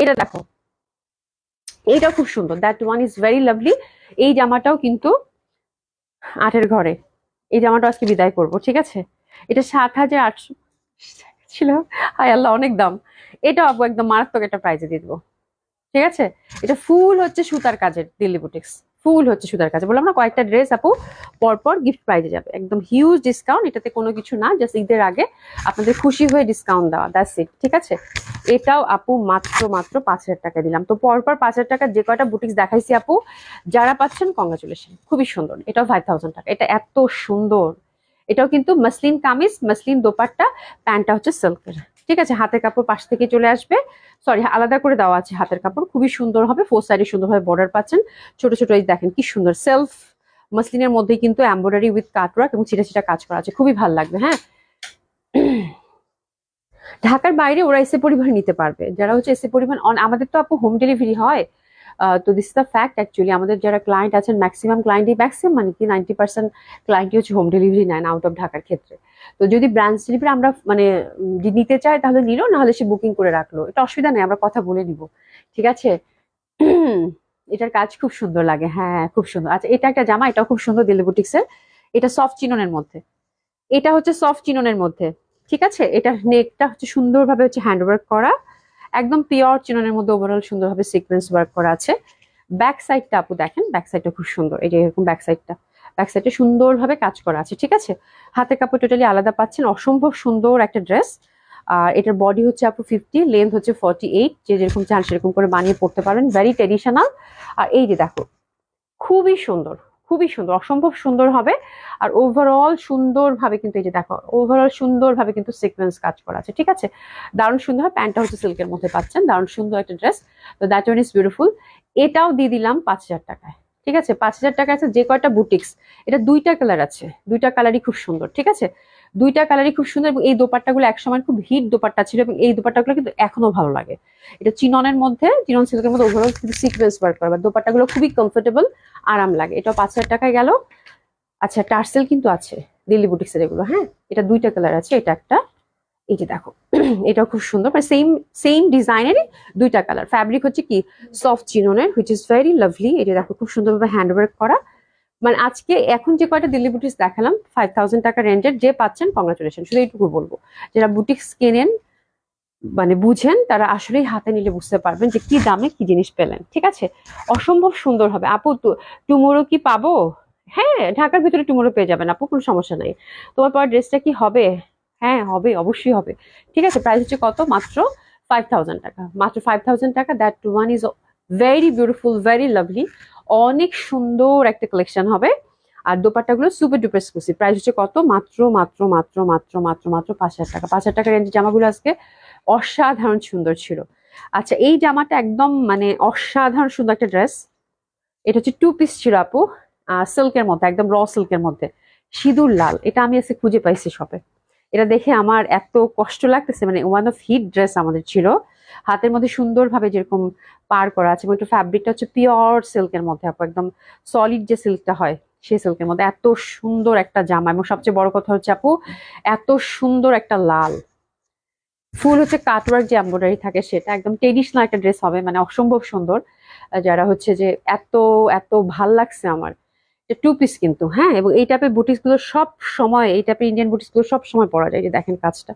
Speaker 1: এটা দেখো, এইটাও খুব সুন্দর, that one is very lovely. এই জামাটাও কিন্তু 8-এর ঘরে। এই জামাটা আজকে বিদায় করব, ঠিক আছে। এটা 7,800 ছিল। হায় আল্লাহ, অনেক দাম। এটা আপু একদম মারাত্মক একটা প্রাইজে দিয়ে দেবো, ঠিক আছে। এটা ফুল হচ্ছে সুতার কাজের, দিল্লি বুটিক্স, ফুল হচ্ছে সুতার কাজে। বললাম না, কয়েকটা ড্রেস আপু পরপর গিফট প্রাইজে যাবে, একদম হিউজ ডিসকাউন্ট। এটাতে কোনো কিছু না, জাস্ট ঈদের আগে আপনাদের খুশি হয়ে ডিসকাউন্ট দেওয়া, দ্যাটস ইট, ঠিক আছে। এটাও আপু মাত্র মাত্র 5,000 টাকা দিলাম। তো পরপর 5,000 টাকা যে কয়টা বুটিক্স দেখাইছি আপু, যারা পাচ্ছেন কংগ্রাচুলেশন, খুবই সুন্দর। এটাও 5,000 টাকা। এটা এত সুন্দর। এটাও কিন্তু মাসলিন কামিজ, মাসলিন দোপাট্টা, প্যান্টটা হচ্ছে সিল্কের, ঠিক আছে। হাতের কাপড় পাশ থেকে চলে আসবে, সরি আলাদা করে দেওয়া আছে হাতের কাপড়, খুবই সুন্দর হবে। ফোর সাইডে সুন্দরভাবে বর্ডার পাচ্ছেন, ছোট ছোট। এই দেখেন কি সুন্দর, সেলফ মাসলিনের মধ্যে কিন্তু এমব্রয়ডারি উইথ কাটওয়ার্ক এবং ছিটা ছিটা কাজ করা আছে, খুবই ভালো লাগবে। হ্যাঁ, ঢাকার বাইরে ওরা এসে পরিবহন নিতে পারবে, যারা হচ্ছে এসে পরিবহন আমাদের তো আপু হোম ডেলিভারি হয়। তো দিস দ্য ফ্যাক্ট অ্যাকচুয়ালি, আমাদের যারা ক্লায়েন্ট আছেন ম্যাক্সিমাম ক্লায়েন্টই, ম্যাক্সিমাম মানে কি 90% ক্লায়েন্টই হচ্ছে হোম ডেলিভারি নেন আউট অফ ঢাকার ক্ষেত্রে। তো যদি ব্রাঞ্চ ডেলিভারি আমরা মানে নিতে চাই তাহলে নিলো, নাহলে সে বুকিং করে রাখলো, এটা অসুবিধা নেই, আমরা কথা বলে নিব, ঠিক আছে। এটার কাজ খুব সুন্দর লাগে, হ্যাঁ খুব সুন্দর। আচ্ছা, এটা একটা জামা, এটাও খুব সুন্দর, দিল্লি বুটিক্সের। এটা সফট চিননের মধ্যে, এটা হচ্ছে সফট চিননের মধ্যে, ঠিক আছে। এটা নেকটা হচ্ছে সুন্দরভাবে হচ্ছে হ্যান্ড ওয়ার্ক করা, একদম পিওর চিননের মধ্যে ওভারঅল সুন্দরভাবে সিকোয়েন্স ওয়ার্ক করা আছে। ব্যাক সাইডটা আপু দেখেন, ব্যাক সাইডটা খুব সুন্দর, এই যে এরকম ব্যাক সাইডটা, ব্যাক সাইডে সুন্দরভাবে কাজ করা আছে, ঠিক আছে। হাতের কাপড় টোটালি আলাদা পাচ্ছেন, অসম্ভব সুন্দর একটা ড্রেস। আর এটার বডি হচ্ছে আপু 50, লেন্থ হচ্ছে 48, যে যেরকম চান সেরকম করে বানিয়ে পড়তে পারেন, ভেরি ট্রেডিশনাল। আর এই যে দেখো, খুবই সুন্দর, খুবই সুন্দর, অসম্ভব সুন্দর হবে। আর ওভারঅল সুন্দরভাবে কিন্তু এই যে দেখো, ওভারঅল সুন্দরভাবে কিন্তু সিকোয়েন্স কাজ করা আছে, ঠিক আছে। দারুণ সুন্দর। প্যান্টটা হচ্ছে সিল্কের মধ্যে পাচ্ছেন, দারুণ সুন্দর একটা ড্রেস। তো দ্যাট ওয়ান ইজ বিউটিফুল। এটাও দিয়ে দিলাম 5,000 টাকায়, ঠিক আছে। 5,000 টাকা আছে যে কয়টা বুটিক্স। এটা দুইটা কালার আছে, দুইটা কালারই খুব সুন্দর, ঠিক আছে। দুইটা কালারই খুব সুন্দর। এবং এই দোপাট্টাগুলো একসময় খুব হিট দোপাট্টা ছিল, এবং এই দোপাট্টাগুলো কিন্তু এখনো ভালো লাগে। এটা চিননের মধ্যে, চিনন সিল্কের মধ্যে ওভারঅল কিন্তু সিকোয়েন্স ওয়ার্ক করা, দোপাট্টাগুলো খুবই কমফোর্টেবল, আরাম লাগে। এটা 5,000 টাকায় গেল। আচ্ছা, টার্সেল কিন্তু আছে দিল্লি বুটিক্সের এগুলো, হ্যাঁ। এটা দুইটা কালার আছে, এটা একটা, এই যে দেখো, এটাও খুব সুন্দর, মানে সেম সেম ডিজাইনেরই দুইটা কালার। ফ্যাব্রিক হচ্ছে কি সফট চিননের, হুইচ ইজ ভেরি লাভলি। এটা দেখো খুব সুন্দরভাবে হ্যান্ড ওয়ার্ক করা। মানে আজকে এখন যে কয়টা দিল্লি বুটিক্স দেখালাম 5,000 টাকা রেঞ্জের, যে পাচ্ছেন কংগ্রাচুলেশন। শুধু এইটুকু বলবো, যারা বুটিক্স কেনেন মানে বুঝেন, তারা আসলেই হাতে নিলে বুঝতে পারবেন যে কি দামে কি জিনিস পেলেন, ঠিক আছে। অসম্ভব সুন্দর হবে আপু। টুমোরো কি পাবো? হ্যাঁ, ঢাকার ভিতরে টুমোরো পেয়ে যাবেন আপু, কোনো সমস্যা নাই। তোমার পর ড্রেসটা কি হবে? হ্যাঁ হবে, অবশ্যই হবে, ঠিক আছে। প্রাইস হচ্ছে কত? মাত্র 5,000 টাকা, মাত্র 5,000 টাকা। That one is very beautiful, very lovely, অনেক সুন্দর একটা কালেকশন হবে। আর দোপাট্টাগুলো সুপার ডুপার এক্সক্লুসিভ। প্রাইস হচ্ছে কত? মাত্র মাত্র মাত্র মাত্র মাত্র মাত্র 5,000 টাকা। 5,000 টাকা রেঞ্জের জামাগুলো আজকে অসাধারণ সুন্দর ছিল। আচ্ছা, এই জামাটা একদম মানে অসাধারণ সুন্দর একটা ড্রেস। এটা হচ্ছে 2 পিস ছিল আপু, সিল্কের মধ্যে, একদম র সিল্কের মধ্যে, সিঁদুর লাল। এটা আমি আজকে খুঁজে পাইছি শপে। এটা দেখে আমার এত কষ্ট লাগতেছে, মানে ওয়ান অফ হিট ড্রেস আমাদের ছিল। হাতের মধ্যে সুন্দরভাবে যেরকম পার করা আছে, এবং একটু ফ্যাব্রিকটা হচ্ছে পিওর সিল্কের মধ্যে আপু, একদম সলিড যে সিল্কটা হয় সেই সিল্কের মধ্যে। এত সুন্দর একটা জামা, এবং সবচেয়ে বড় কথা হচ্ছে আপু, এত সুন্দর একটা লাল ফুল হচ্ছে কাটওয়ার্ক যে এমব্রয়ডারি থাকে, সেটা একদম ট্রেডিশনাল একটা ড্রেস হবে, মানে অসম্ভব সুন্দর। যারা হচ্ছে যে এত এত ভাল লাগছে আমার। 2 পিস কিন্তু, হ্যাঁ। এবং এই টাইপের বুটিক্স গুলো সব সময়, এই টাইপের ইন্ডিয়ান বুটিক্স গুলো সব সময় পরা যায়। যে দেখেন কাজটা,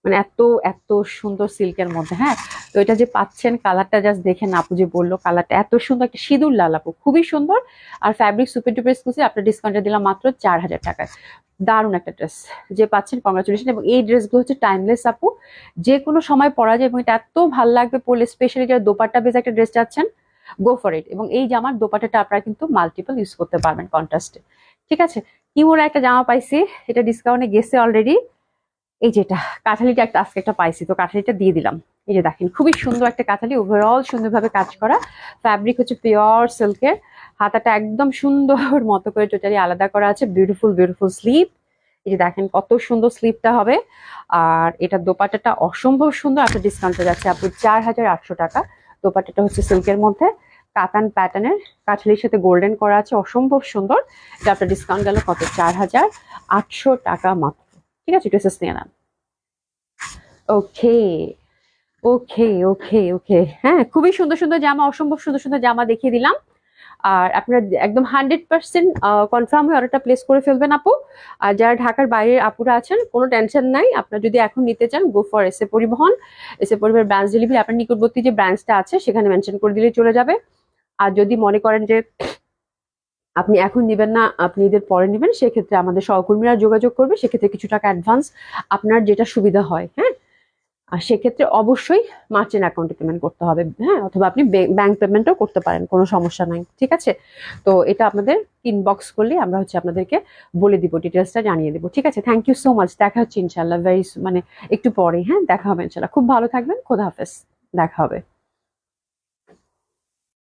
Speaker 1: মানে এত এত সুন্দর সিল্কের মধ্যে, হ্যাঁ। তো এটা যে পাচ্ছেন, কালারটা জাস্ট দেখেন, আপু যে বললো কালারটা এত সুন্দর, একটা সিঁদুর লাল আপু, খুবই সুন্দর। আর ফ্যাব্রিক সুপার ডুপার এক্সক্লুসিভ, আপনার ডিসকাউন্টে দিলাম মাত্র 4,000 টাকায়। দারুণ একটা ড্রেস, যে পাচ্ছেন কংগ্রাচুলেশন। এবং এই ড্রেসগুলো হচ্ছে টাইমলেস আপু, যে কোনো সময় পরা যায়, এবং এটা এত ভালো লাগবে পরলে, স্পেশালি যারা দোপাট্টা বেজ একটা ড্রেস চাচ্ছেন, গো ফর ইট। এবং এই জামার দোপাট্টাটা আপনারা কিন্তু মাল্টিপল ইউজ করতে পারবেন কন্ট্রাস্টে, ঠিক আছে। ইমোরা একটা জামা পাইছি, এটা ডিসকাউন্টে গেছে অলরেডি। এই যেটা কাঁঠালিটা একটা আজকে একটা পাইছি, তো কাঁঠালিটা দিয়ে দিলাম। এই যে দেখেন খুবই সুন্দর একটা কাঁঠালি, ওভারঅল সুন্দরভাবে কাজ করা, ফ্যাব্রিক হচ্ছে পিওর সিল্কের, হাতাটা একদম সুন্দর মতো করে টোটালি আলাদা করা আছে, বিউটিফুল বিউটিফুল স্লিপ। এই যে দেখেন কত সুন্দর স্লিপটা হবে। আর এটা দোপাট্টাটা অসম্ভব সুন্দর, আপনার ডিসকাউন্টে যাচ্ছে আপু 4800 টাকা। দোপাট্টাটা হচ্ছে সিল্কের মধ্যে কাতান প্যাটার্নের, কাঠালির সাথে গোল্ডেন করা আছে, অসম্ভব সুন্দর। এটা আপনার ডিসকাউন্ট গেল কত, 4800 টাকা মাত্র, ঠিক আছে। ড্রেসেস নিয়ে নেন। ওকে ওকে ওকে ওকে, হ্যাঁ খুবই সুন্দর সুন্দর জামা, অসম্ভব সুন্দর সুন্দর জামা দেখিয়ে দিলাম। আর আপনারা একদম 100% কনফার্ম হয়ে অর্ডারটা প্লেস করে ফেলবেন আপু। আর যারা ঢাকার বাইরের আপুরা আছেন কোনো টেনশন নাই, আপনারা যদি এখন নিতে চান গো ফর এস এ পরিবহন। এস এ পরিবহন ব্রাঞ্চ ডেলিভারি আপনার নিকটবর্তী যে ব্রাঞ্চটা আছে সেখানে মেনশন করে দিলে চলে যাবে। আর যদি মনে করেন যে আপনি এখন নেবেন না, আপনি ঈদের পরে নেবেন, সেক্ষেত্রে আমাদের সহকর্মীরা যোগাযোগ করবে, সেক্ষেত্রে কিছু টাকা অ্যাডভান্স আপনার যেটা সুবিধা হয়, হ্যাঁ। আর সেক্ষেত্রে অবশ্যই মার্চেন্ট অ্যাকাউন্টে পেমেন্ট করতে হবে, হ্যাঁ, অথবা আপনি ব্যাংক পেমেন্টও করতে পারেন, কোনো সমস্যা নাই, ঠিক আছে। তো এটা আপনাদের ইনবক্স করলে আমরা হচ্ছে আপনাদেরকে বলে দিব, ডিটেলসটা জানিয়ে দিব, ঠিক আছে। থ্যাংক ইউ সো মাচ, দেখা হচ্ছে ইনশাল্লাহ একটু পরে, হ্যাঁ দেখা হবে ইনশাল্লাহ। খুব ভালো থাকবেন, খোদা হাফেজ, দেখা হবে।